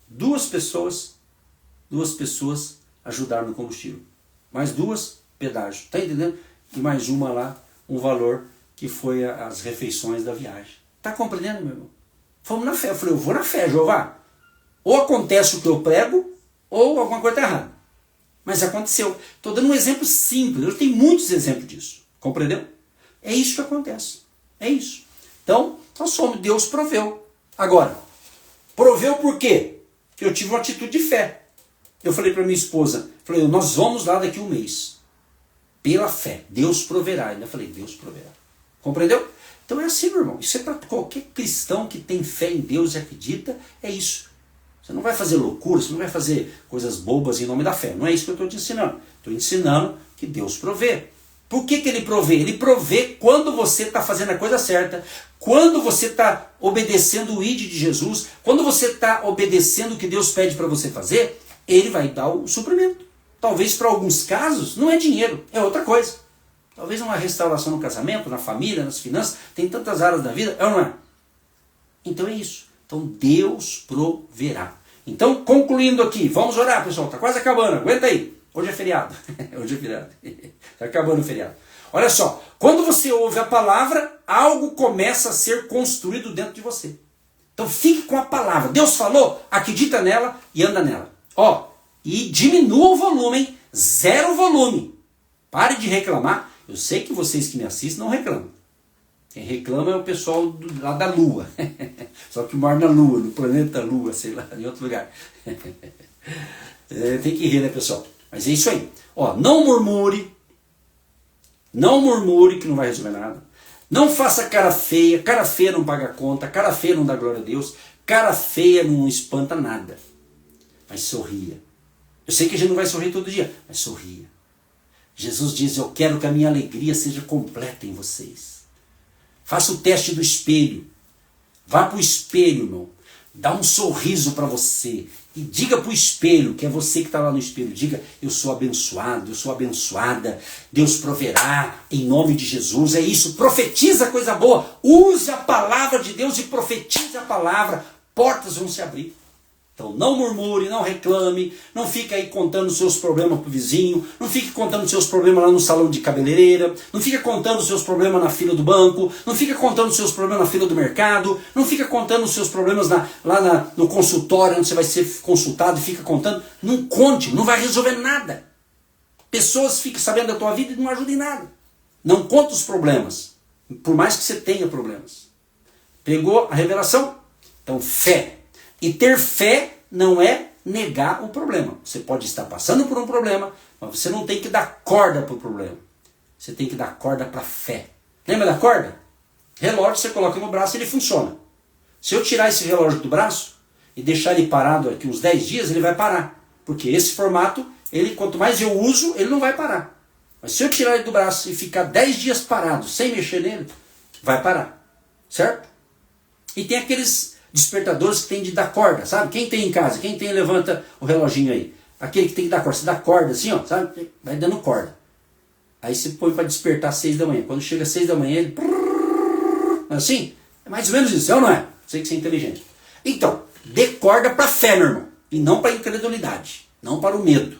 2 pessoas ajudaram no combustível. Mais 2, pedágio. Está entendendo? E mais uma lá, um valor que foi as refeições da viagem. Está compreendendo, meu irmão? Fomos na fé. Eu falei, eu vou na fé, Jeová. Ou acontece o que eu prego, ou alguma coisa está errada. Mas aconteceu. Estou dando um exemplo simples. Eu tenho muitos exemplos disso. Compreendeu? É isso que acontece. É isso. Então, nós somos. Deus proveu. Agora, proveu por quê? Porque eu tive uma atitude de fé. Eu falei para minha esposa, falei, nós vamos lá daqui a 1 mês. Pela fé. Deus proverá. Ainda falei, Deus proverá. Compreendeu? Então é assim, meu irmão. Isso é para qualquer cristão que tem fé em Deus e acredita, é isso. Você não vai fazer loucura, você não vai fazer coisas bobas em nome da fé. Não é isso que eu estou te ensinando. Estou ensinando que Deus provê. Por que Ele provê? Ele provê quando você está fazendo a coisa certa, quando você está obedecendo o ID de Jesus, quando você está obedecendo o que Deus pede para você fazer, Ele vai dar o suprimento. Talvez para alguns casos não é dinheiro, é outra coisa. Talvez uma restauração no casamento, na família, nas finanças, tem tantas áreas da vida, é ou não é? Então é isso. Então Deus proverá. Então, concluindo aqui, vamos orar, pessoal, está quase acabando, aguenta aí. Hoje é feriado. Hoje é feriado. Está acabando o feriado. Olha só, quando você ouve a palavra, algo começa a ser construído dentro de você. Então fique com a palavra. Deus falou, acredita nela e anda nela. Ó, e diminua o volume, hein? Zero volume. Pare de reclamar. Eu sei que vocês que me assistem não reclamam. Quem reclama é o pessoal lá da Lua. Só que mora na Lua, no planeta Lua, sei lá, em outro lugar. Tem que rir, né, pessoal? Mas é isso aí. Ó, não murmure. Não murmure que não vai resolver nada. Não faça cara feia. Cara feia não paga conta. Cara feia não dá glória a Deus. Cara feia não espanta nada. Mas sorria. Eu sei que a gente não vai sorrir todo dia, mas sorria. Jesus diz, eu quero que a minha alegria seja completa em vocês. Faça o teste do espelho. Vá para o espelho, irmão. Dá um sorriso para você. E diga para o espelho, que é você que está lá no espelho. Diga, eu sou abençoado, eu sou abençoada. Deus proverá em nome de Jesus. É isso, profetiza coisa boa. Use a palavra de Deus e profetize a palavra. Portas vão se abrir. Então não murmure, não reclame, não fique aí contando seus problemas para o vizinho, não fique contando seus problemas lá no salão de cabeleireira, não fique contando seus problemas na fila do banco, não fique contando seus problemas na fila do mercado, não fique contando seus problemas no consultório onde você vai ser consultado e fica contando. Não conte, não vai resolver nada. Pessoas ficam sabendo da tua vida e não ajudam em nada. Não conta os problemas, por mais que você tenha problemas. Pegou a revelação? Então fé. E ter fé não é negar o problema. Você pode estar passando por um problema, mas você não tem que dar corda para o problema. Você tem que dar corda para a fé. Lembra da corda? Relógio você coloca no braço e ele funciona. Se eu tirar esse relógio do braço e deixar ele parado aqui uns 10 dias, ele vai parar. Porque esse formato, quanto mais eu uso, ele não vai parar. Mas se eu tirar ele do braço e ficar 10 dias parado, sem mexer nele, vai parar. Certo? E tem aqueles despertadores que tem de dar corda, sabe? Quem tem em casa, quem tem, levanta o reloginho aí. Aquele que tem que dar corda, você dá corda assim, ó, sabe? Vai dando corda. Aí você põe para despertar às 6 da manhã. Quando chega às 6 da manhã, ele... Assim, é mais ou menos isso, é ou não é? Sei que você é inteligente. Então, dê corda para fé, meu irmão. E não para incredulidade, não para o medo.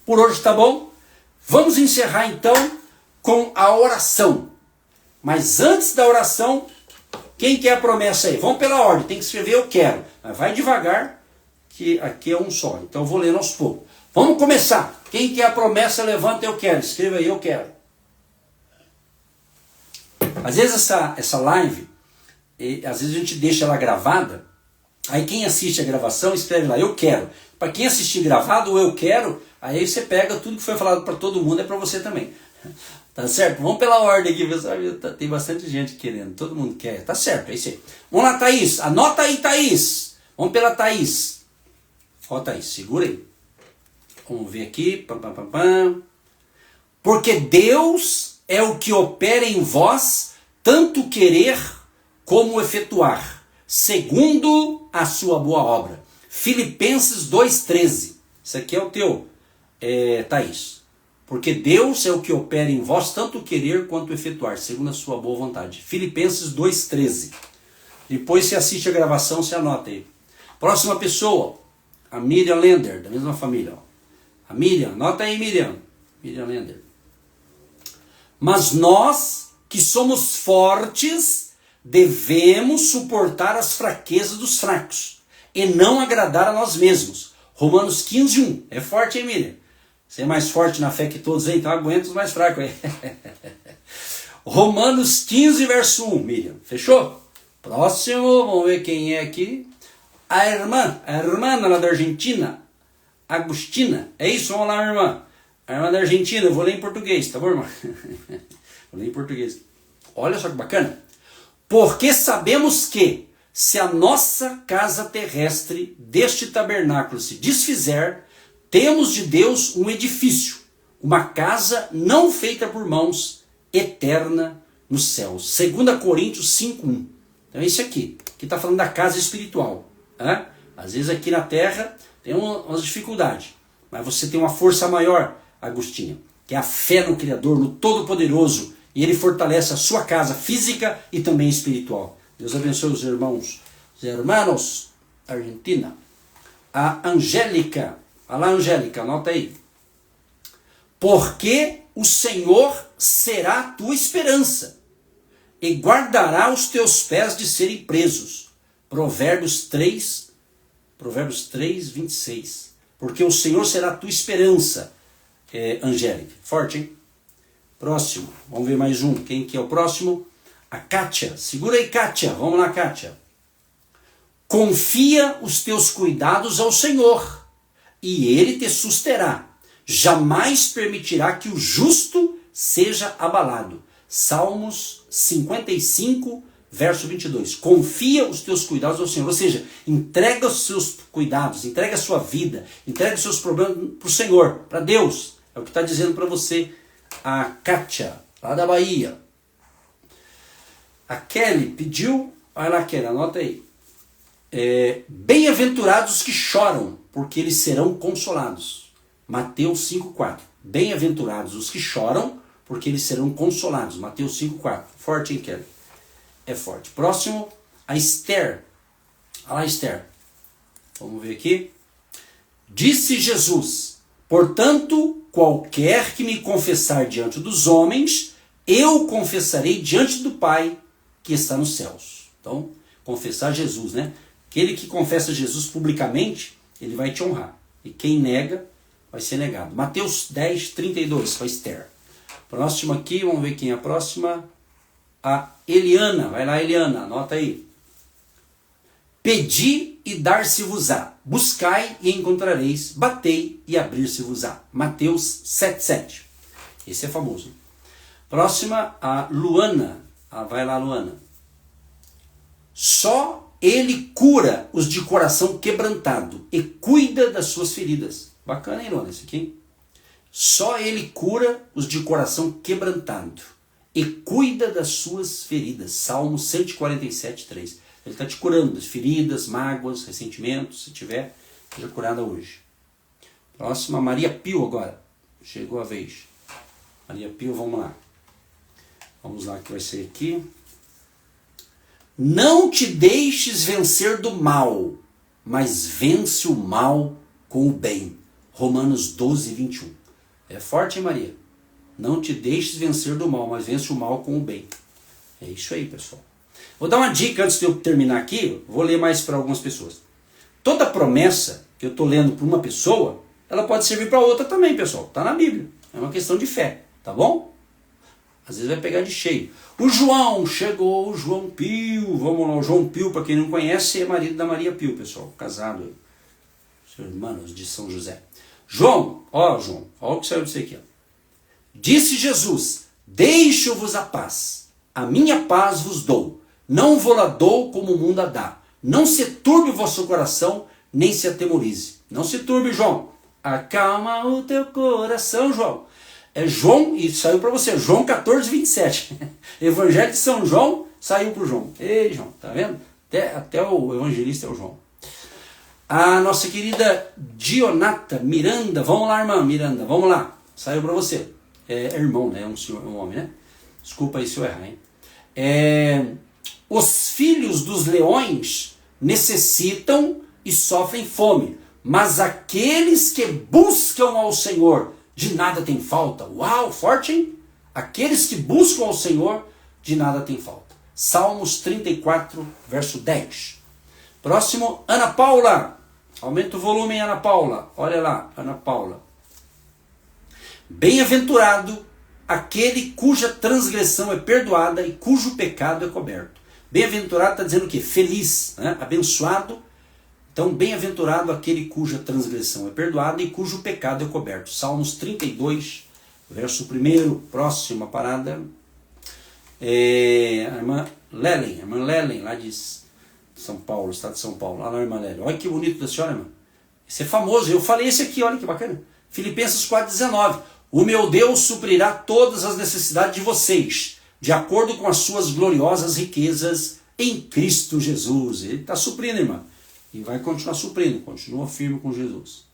Por hoje tá bom? Vamos encerrar então com a oração. Mas antes da oração... Quem quer a promessa aí? Vamos pela ordem, tem que escrever eu quero. Mas vai devagar, que aqui é um só. Então eu vou lendo aos poucos. Vamos começar. Quem quer a promessa, levanta eu quero. Escreva aí eu quero. Às vezes essa live, às vezes a gente deixa ela gravada. Aí quem assiste a gravação escreve lá eu quero. Para quem assistir gravado, o eu quero, aí você pega tudo que foi falado para todo mundo, é para você também. Tá certo? Vamos pela ordem aqui, pessoal. Tem bastante gente querendo. Todo mundo quer. Tá certo, é isso aí. Vamos lá, Thaís. Anota aí, Thaís. Vamos pela Thaís. Ó, Thaís, segura aí. Vamos ver aqui. Pam, pam, pam, pam. Porque Deus é o que opera em vós, tanto querer como efetuar, segundo a sua boa obra. Filipenses 2,13. Isso aqui é o teu, Thaís. Porque Deus é o que opera em vós, tanto querer quanto efetuar, segundo a sua boa vontade. Filipenses 2,13. Depois você assiste a gravação, você anota aí. Próxima pessoa, a Miriam Lender, da mesma família. Ó. A Miriam, anota aí, Miriam. Miriam Lender. Mas nós, que somos fortes, devemos suportar as fraquezas dos fracos, e não agradar a nós mesmos. Romanos 15:1. É forte, hein, Miriam? Você é mais forte na fé que todos aí, então aguenta os mais fracos aí. Romanos 15, verso 1, Miriam. Fechou? Próximo, vamos ver quem é aqui. A irmã lá da Argentina, Agostina. É isso? Vamos lá, irmã. A irmã da Argentina, eu vou ler em português, tá bom, irmã? Vou ler em português. Olha só que bacana. Porque sabemos que, se a nossa casa terrestre deste tabernáculo se desfizer, temos de Deus um edifício, uma casa não feita por mãos, eterna nos céus. 2 Coríntios 5:1. Então é isso aqui, que está falando da casa espiritual. Né? Às vezes aqui na terra tem umas dificuldades, mas você tem uma força maior, Agostinho. que é a fé no Criador, no Todo-Poderoso, e Ele fortalece a sua casa física e também espiritual. Deus abençoe os irmãos, os hermanos, Argentina. A Angélica, olha lá, Angélica, anota aí. Porque o Senhor será a tua esperança e guardará os teus pés de serem presos. Provérbios 3, 26. Porque o Senhor será a tua esperança, Angélica. Forte, hein? Próximo, vamos ver mais um. Quem que é o próximo? A Kátia. Segura aí, Kátia. Vamos lá, Kátia. Confia os teus cuidados ao Senhor, e Ele te susterá. Jamais permitirá que o justo seja abalado. Salmos 55, verso 22. Confia os teus cuidados ao Senhor. Ou seja, entrega os seus cuidados, entrega a sua vida, entrega os seus problemas para o Senhor, para Deus. É o que está dizendo para você a Kátia, lá da Bahia. A Kelly pediu, olha lá, Kelly, anota aí. Bem-aventurados os que choram, porque eles serão consolados. Mateus 5,4. Bem-aventurados os que choram, porque eles serão consolados. Mateus 5,4. Forte, hein, Kelly? É forte. Próximo, a Esther. Olha lá, Esther. Vamos ver aqui. Disse Jesus: portanto, qualquer que me confessar diante dos homens, eu confessarei diante do Pai que está nos céus. Então, confessar Jesus, né? Aquele que confessa Jesus publicamente, ele vai te honrar. E quem nega, vai ser negado. Mateus 10, 32, para Esther. Próximo aqui, vamos ver quem é a próxima. A Eliana. Vai lá, Eliana, anota aí. Pedi e dar-se-vos-á. Buscai e encontrareis. Batei e abrir-se-vos-á. Mateus 7, 7. Esse é famoso. Próxima, a Luana. Vai lá, Luana. Só Ele cura os de coração quebrantado e cuida das suas feridas. Bacana, hein, Luana, esse aqui? Só Ele cura os de coração quebrantado e cuida das suas feridas. Salmo 147, 3. Ele está te curando das feridas, mágoas, ressentimentos, se tiver, seja curada hoje. Próxima, Maria Pio agora. Chegou a vez. Maria Pio, vamos lá. Vamos lá, que vai ser aqui. Não te deixes vencer do mal, mas vence o mal com o bem. Romanos 12, 21. É forte, hein, Maria? Não te deixes vencer do mal, mas vence o mal com o bem. É isso aí, pessoal. Vou dar uma dica antes de eu terminar aqui, vou ler mais para algumas pessoas. Toda promessa que eu estou lendo para uma pessoa, ela pode servir para outra também, pessoal. Está na Bíblia. É uma questão de fé, tá bom? Às vezes vai pegar de cheio. O João, chegou o João Pio. Vamos lá, o João Pio, para quem não conhece, é marido da Maria Pio, pessoal. Casado. Seus irmãos de São José. João, ó o que saiu disso aqui. Ó. Disse Jesus: deixo-vos a paz. A minha paz vos dou. Não vou-la dou como o mundo a dá. Não se turbe o vosso coração, nem se atemorize. Não se turbe, João. Acalma o teu coração, João. É João, e saiu para você, João 14, 27. Evangelho de São João saiu para o João. Ei, João, tá vendo? Até o evangelista é o João. A nossa querida Dionata Miranda, vamos lá, irmã Miranda, vamos lá. Saiu para você. É irmão, né? É um senhor, um homem, né? Desculpa aí se eu errar, hein? Os filhos dos leões necessitam e sofrem fome, mas aqueles que buscam ao Senhor de nada tem falta. Uau, forte, hein? Aqueles que buscam ao Senhor de nada tem falta. Salmos 34, verso 10. Próximo, Ana Paula. Aumenta o volume, Ana Paula. Olha lá, Ana Paula. Bem-aventurado aquele cuja transgressão é perdoada e cujo pecado é coberto. Bem-aventurado está dizendo o quê? Feliz, né? Abençoado. Então, bem-aventurado aquele cuja transgressão é perdoada e cujo pecado é coberto. Salmos 32, verso 1. Próxima parada. A irmã Lelen, lá de São Paulo, estado de São Paulo. Lá na irmã Lelen. Olha que bonito da senhora, irmã. Esse é famoso. Eu falei esse aqui, olha que bacana. Filipenses 4,19. O meu Deus suprirá todas as necessidades de vocês, de acordo com as suas gloriosas riquezas em Cristo Jesus. Ele está suprindo, irmã. E vai continuar suprindo. Continua firme com Jesus.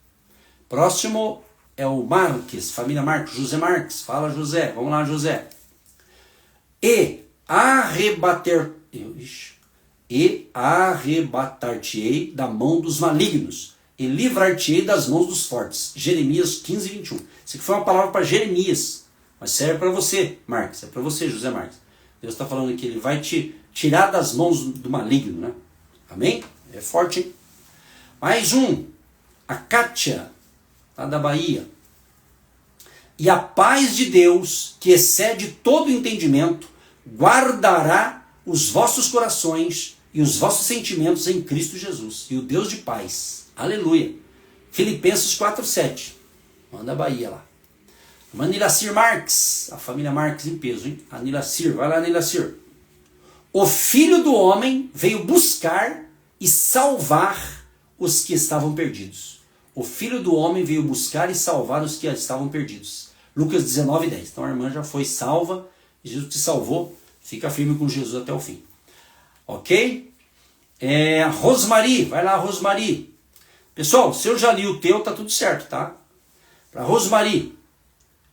Próximo, é o Marques, família Marques, José Marques. Fala, José. Vamos lá, José. E arrebatar-te-ei da mão dos malignos e livrar-te-ei das mãos dos fortes. Jeremias 15, 21. Isso aqui foi uma palavra para Jeremias, mas serve para você, Marques. É para você, José Marques. Deus está falando que ele vai te tirar das mãos do maligno, né? Amém? É forte, hein? Mais um. A Kátia, lá da Bahia. E a paz de Deus, que excede todo entendimento, guardará os vossos corações e os vossos sentimentos em Cristo Jesus. E o Deus de paz. Aleluia. Filipenses 4:7. Manda a Bahia lá. Manilacir Marques, a família Marques em peso, hein? A Nilacir, vai lá, Nilacir. O Filho do Homem veio buscar e salvar os que estavam perdidos. O Filho do Homem veio buscar e salvar os que estavam perdidos. Lucas 19:10. Então a irmã já foi salva, Jesus te salvou, fica firme com Jesus até o fim. Ok? Rosmari, vai lá, Rosmari. Pessoal, se eu já li o teu, tá tudo certo, tá? Para Rosmari.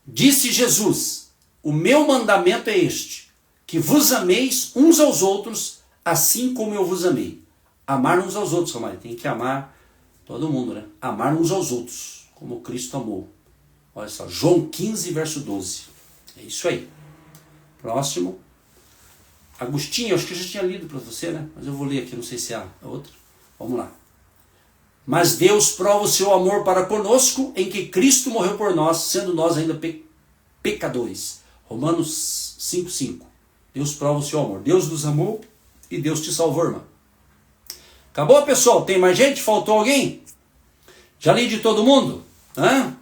Disse Jesus, o meu mandamento é este, que vos ameis uns aos outros, assim como eu vos amei. Amar uns aos outros, Rosmari, tem que amar todo mundo, né? Amar uns aos outros, como Cristo amou. Olha só, João 15, verso 12. É isso aí. Próximo. Agostinho, acho que eu já tinha lido para você, né? Mas eu vou ler aqui, não sei se é a outra. Vamos lá. Mas Deus prova o seu amor para conosco em que Cristo morreu por nós, sendo nós ainda pecadores. Romanos 5:5. Deus prova o seu amor. Deus nos amou e Deus te salvou, irmã. Acabou, pessoal? Tem mais gente? Faltou alguém? Já li de todo mundo? Hã?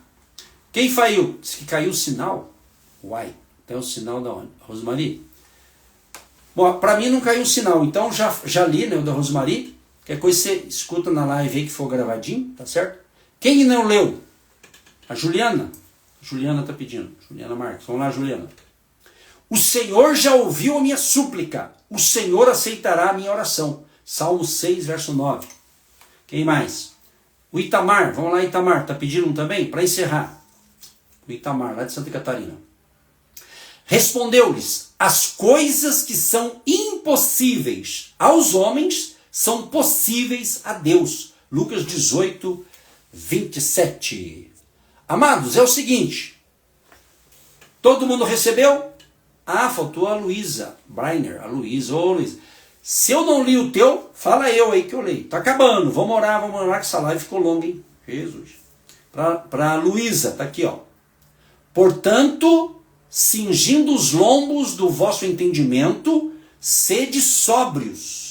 Quem caiu? Diz que caiu o sinal. Uai, tem o sinal da onde? Rosmari? Bom, para mim não caiu o sinal, então já li, né, o da Rosmari. Qualquer coisa você escuta na live aí que for gravadinho, tá certo? Quem não leu? A Juliana. Juliana está pedindo. Juliana Marques. Vamos lá, Juliana. O Senhor já ouviu a minha súplica. O Senhor aceitará a minha oração. Salmo 6, verso 9. Quem mais? O Itamar. Vamos lá, Itamar. Está pedindo um também? Para encerrar. O Itamar, lá de Santa Catarina. Respondeu-lhes, as coisas que são impossíveis aos homens são possíveis a Deus. Lucas 18, 27. Amados, é o seguinte. Todo mundo recebeu? Ah, faltou a Luísa. Brainer, a Luísa. Ô, Luísa. Se eu não li o teu, fala eu aí que eu leio. Tá acabando. Vamos orar, que essa live ficou longa, hein? Jesus. Para a Luísa, tá aqui, ó. Portanto, cingindo os lombos do vosso entendimento, sede sóbrios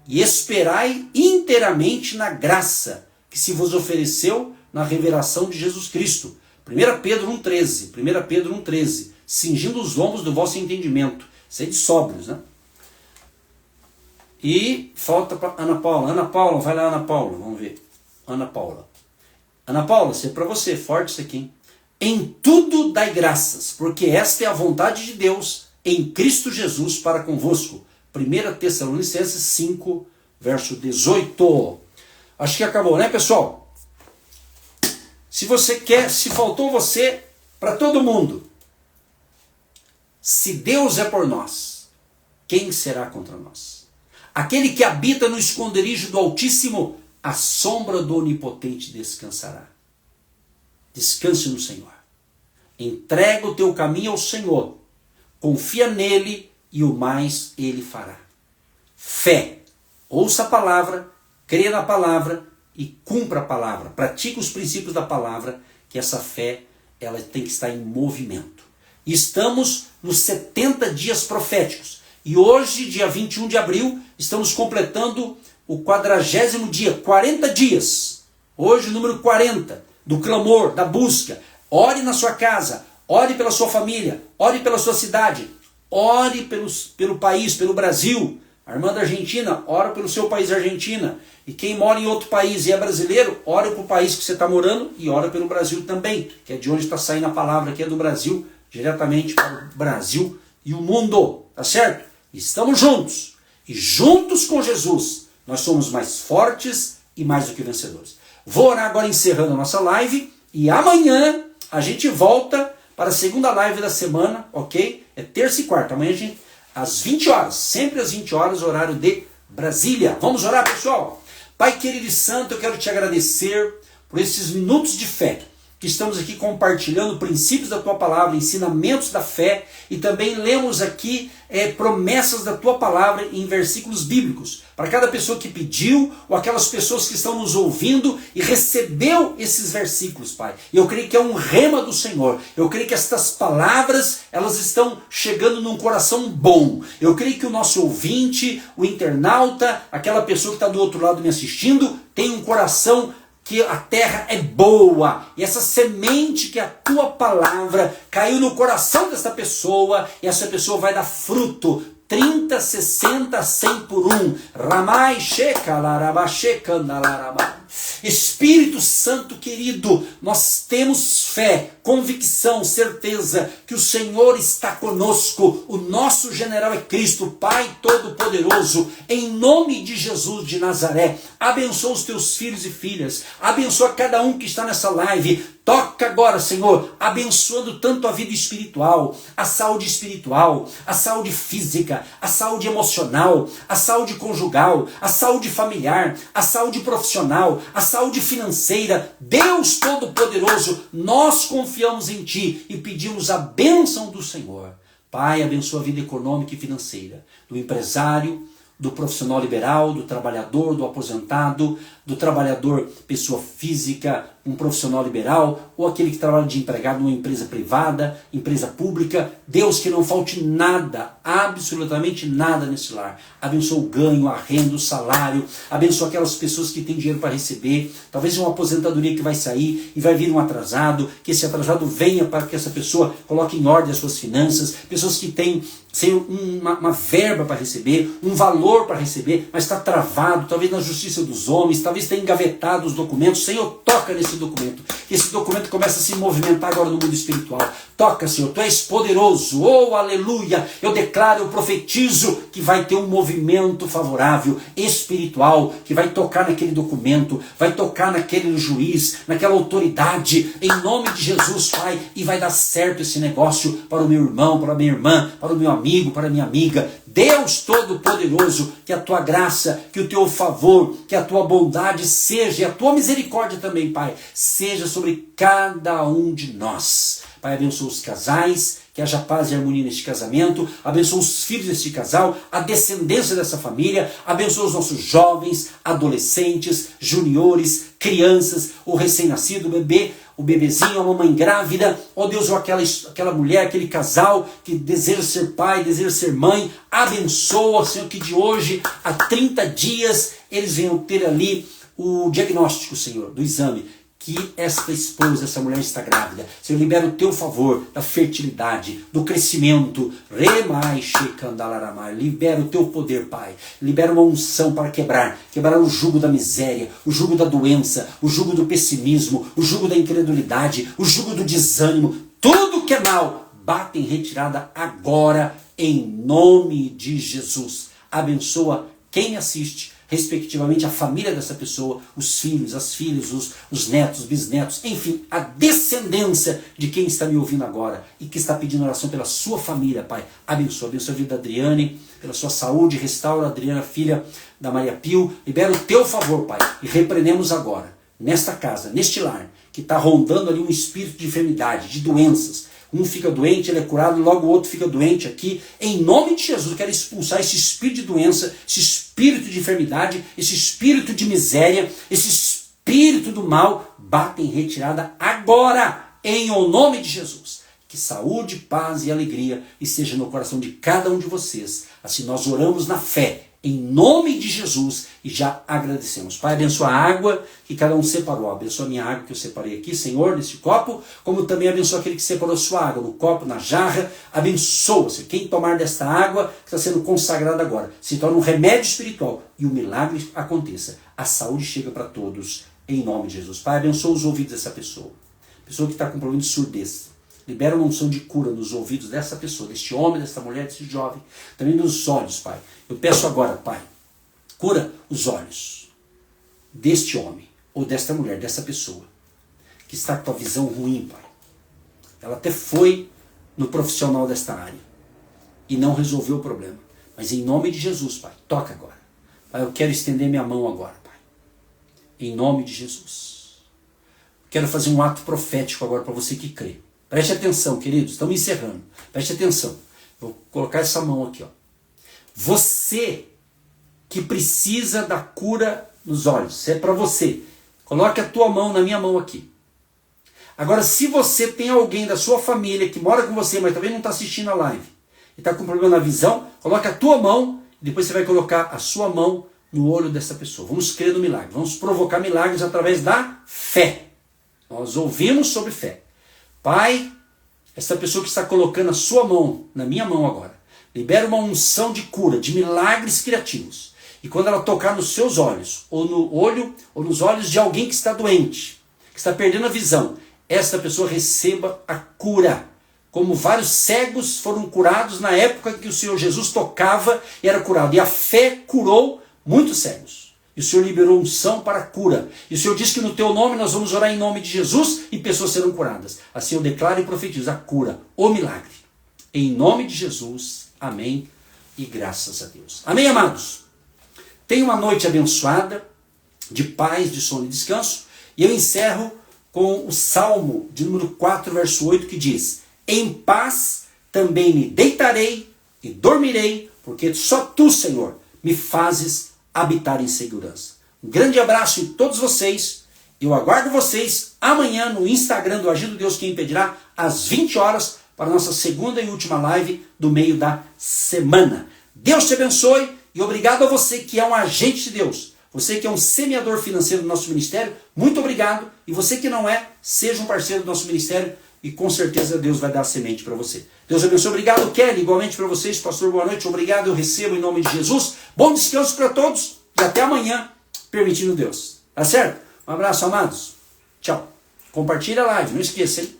e esperai inteiramente na graça que se vos ofereceu na revelação de Jesus Cristo. 1 Pedro 1,13. 1 Pedro 1,13. Cingindo os lombos do vosso entendimento. Sede sóbrios, né? E falta para Ana Paula. Ana Paula, vai lá, Ana Paula. Vamos ver. Ana Paula. Ana Paula, isso é para você. Forte isso aqui, hein? Em tudo dai graças, porque esta é a vontade de Deus em Cristo Jesus para convosco. 1 Tessalonicenses 5, verso 18. Acho que acabou, né, pessoal? Se você quer, se faltou você, para todo mundo. Se Deus é por nós, quem será contra nós? Aquele que habita no esconderijo do Altíssimo, a sombra do Onipotente descansará. Descanse no Senhor. Entrega o teu caminho ao Senhor. Confia nele e o mais ele fará. Fé. Ouça a palavra, creia na palavra e cumpra a palavra. Pratique os princípios da palavra, que essa fé ela tem que estar em movimento. Estamos nos 70 dias proféticos. E hoje, dia 21 de abril, estamos completando o 40º dia, 40 dias. Hoje, o número 40, do clamor, da busca. Ore na sua casa, ore pela sua família, ore pela sua cidade, ore pelo país, pelo Brasil. A irmã da Argentina, ora pelo seu país, Argentina. E quem mora em outro país e é brasileiro, ore para o país que você está morando e ora pelo Brasil também, que é de onde está saindo a palavra, que é do Brasil, diretamente para o Brasil e o mundo, tá certo? Estamos juntos, e juntos com Jesus, nós somos mais fortes e mais do que vencedores. Vou orar agora encerrando a nossa live, e amanhã, a gente volta para a segunda live da semana, ok? É terça e quarta. Amanhã a gente, às 20 horas, sempre às 20 horas, horário de Brasília. Vamos orar, pessoal? Pai querido e santo, eu quero te agradecer por esses minutos de fé, que estamos aqui compartilhando princípios da tua palavra, ensinamentos da fé, e também lemos aqui promessas da tua palavra em versículos bíblicos, para cada pessoa que pediu, ou aquelas pessoas que estão nos ouvindo e recebeu esses versículos, Pai. Eu creio que é um rema do Senhor. Eu creio que estas palavras, elas estão chegando num coração bom. Eu creio que o nosso ouvinte, o internauta, aquela pessoa que está do outro lado me assistindo, tem um coração que a terra é boa, e essa semente que é a tua palavra caiu no coração dessa pessoa, e essa pessoa vai dar fruto, 30, 60, 100 por um. Ramai, sheca, laraba, sheca, laraba. Espírito Santo querido, nós temos fé, convicção, certeza que o Senhor está conosco. O nosso general é Cristo, Pai Todo-Poderoso. Em nome de Jesus de Nazaré, abençoa os teus filhos e filhas, abençoa cada um que está nessa live. Toca agora, Senhor, abençoando tanto a vida espiritual, a saúde física, a saúde emocional, a saúde conjugal, a saúde familiar, a saúde profissional, a saúde financeira. Deus Todo-Poderoso, nós confiamos em Ti e pedimos a bênção do Senhor. Pai, abençoa a vida econômica e financeira do empresário, do profissional liberal, do trabalhador, do aposentado, do trabalhador pessoa física, um profissional liberal, ou aquele que trabalha de empregado numa empresa privada, empresa pública. Deus, que não falte nada, absolutamente nada nesse lar. Abençoa o ganho, a renda, o salário. Abençoa aquelas pessoas que têm dinheiro para receber. Talvez uma aposentadoria que vai sair e vai vir um atrasado, que esse atrasado venha para que essa pessoa coloque em ordem as suas finanças. Pessoas que têm uma verba para receber, um valor para receber, mas está travado, talvez na justiça dos homens, talvez tenha engavetado os documentos. Senhor, toca nesse documento, que esse documento comece a se movimentar agora no mundo espiritual. Toca, Senhor, Tu és poderoso, oh aleluia. Eu declaro, eu profetizo que vai ter um movimento favorável, espiritual, que vai tocar naquele documento, vai tocar naquele juiz, naquela autoridade, em nome de Jesus, Pai, e vai dar certo esse negócio para o meu irmão, para a minha irmã, para o meu amigo, para a minha amiga. Deus Todo-Poderoso, que a Tua graça, que o Teu favor, que a Tua bondade seja, e a Tua misericórdia também, Pai, seja sobre cada um de nós. Pai, abençoa os casais, que haja paz e harmonia neste casamento, abençoa os filhos deste casal, a descendência dessa família, abençoa os nossos jovens, adolescentes, juniores, crianças, o recém-nascido, o bebê, o bebezinho, a mamãe grávida, ó Deus, ou aquela mulher, aquele casal que deseja ser pai, deseja ser mãe. Abençoa, Senhor, que de hoje a 30 dias eles venham ter ali o diagnóstico, Senhor, do exame, que esta esposa, essa mulher está grávida. Senhor, libera o Teu favor da fertilidade, do crescimento. Libera o Teu poder, Pai. Libera uma unção para quebrar o jugo da miséria, o jugo da doença, o jugo do pessimismo, o jugo da incredulidade, o jugo do desânimo. Tudo que é mal, bate em retirada agora, em nome de Jesus. Abençoa quem assiste, respectivamente a família dessa pessoa, os filhos, as filhas, os netos, bisnetos, enfim, a descendência de quem está me ouvindo agora e que está pedindo oração pela sua família, Pai. Abençoa a vida da Adriane, pela sua saúde, restaura a Adriana, filha da Maria Pio. Libera o Teu favor, Pai, e repreendemos agora, nesta casa, neste lar, que está rondando ali um espírito de enfermidade, de doenças. Um fica doente, ele é curado, logo o outro fica doente aqui. Em nome de Jesus, eu quero expulsar esse espírito de doença, esse espírito de enfermidade, esse espírito de miséria, esse espírito do mal. Bata em retirada agora, em o nome de Jesus. Que saúde, paz e alegria esteja no coração de cada um de vocês. Assim nós oramos na fé, em nome de Jesus, e já agradecemos. Pai, abençoa a água que cada um separou. Abençoa a minha água que eu separei aqui, Senhor, neste copo, como também abençoa aquele que separou a sua água no copo, na jarra. Abençoa-se. Quem tomar desta água que está sendo consagrada agora, se torna um remédio espiritual e o milagre aconteça. A saúde chega para todos, em nome de Jesus. Pai, abençoa os ouvidos dessa pessoa. Pessoa que está com problema de surdez. Libera uma unção de cura nos ouvidos dessa pessoa, deste homem, desta mulher, desse jovem. Também nos olhos, Pai. Eu peço agora, Pai, cura os olhos deste homem, ou desta mulher, dessa pessoa, que está com a visão ruim, Pai. Ela até foi no profissional desta área e não resolveu o problema. Mas em nome de Jesus, Pai, toca agora. Pai, eu quero estender minha mão agora, Pai. Em nome de Jesus. Quero fazer um ato profético agora para você que crê. Preste atenção, queridos, estamos encerrando. Preste atenção. Vou colocar essa mão aqui, ó. Você que precisa da cura nos olhos, isso é para você. Coloque a tua mão na minha mão aqui. Agora, se você tem alguém da sua família que mora com você, mas também não está assistindo a live, e está com problema na visão, coloque a tua mão, e depois você vai colocar a sua mão no olho dessa pessoa. Vamos crer no milagre, vamos provocar milagres através da fé. Nós ouvimos sobre fé. Pai, essa pessoa que está colocando a sua mão na minha mão agora, libera uma unção de cura, de milagres criativos. E quando ela tocar nos seus olhos, ou no olho, ou nos olhos de alguém que está doente, que está perdendo a visão, esta pessoa receba a cura. Como vários cegos foram curados na época que o Senhor Jesus tocava e era curado. E a fé curou muitos cegos. E o Senhor liberou unção para a cura. E o Senhor disse que no teu nome nós vamos orar em nome de Jesus e pessoas serão curadas. Assim eu declaro e profetizo a cura, o milagre. Em nome de Jesus, amém e graças a Deus. Amém, amados? Tenha uma noite abençoada, de paz, de sono e descanso. E eu encerro com o Salmo de número 4, verso 8, que diz: em paz também me deitarei e dormirei, porque só tu, Senhor, me fazes habitar em segurança. Um grande abraço em todos vocês. Eu aguardo vocês amanhã no Instagram do Agindo Deus Quem Impedirá, às 20 horas, para a nossa segunda e última live do meio da semana. Deus te abençoe e obrigado a você que é um agente de Deus. Você que é um semeador financeiro do nosso ministério, muito obrigado. E você que não é, seja um parceiro do nosso ministério e com certeza Deus vai dar a semente para você. Deus abençoe. Obrigado, Kelly. Igualmente para vocês, pastor, boa noite. Obrigado, eu recebo em nome de Jesus. Bom descanso para todos e até amanhã, permitindo Deus. Tá certo? Um abraço, amados. Tchau. Compartilha a live, não esqueça, hein?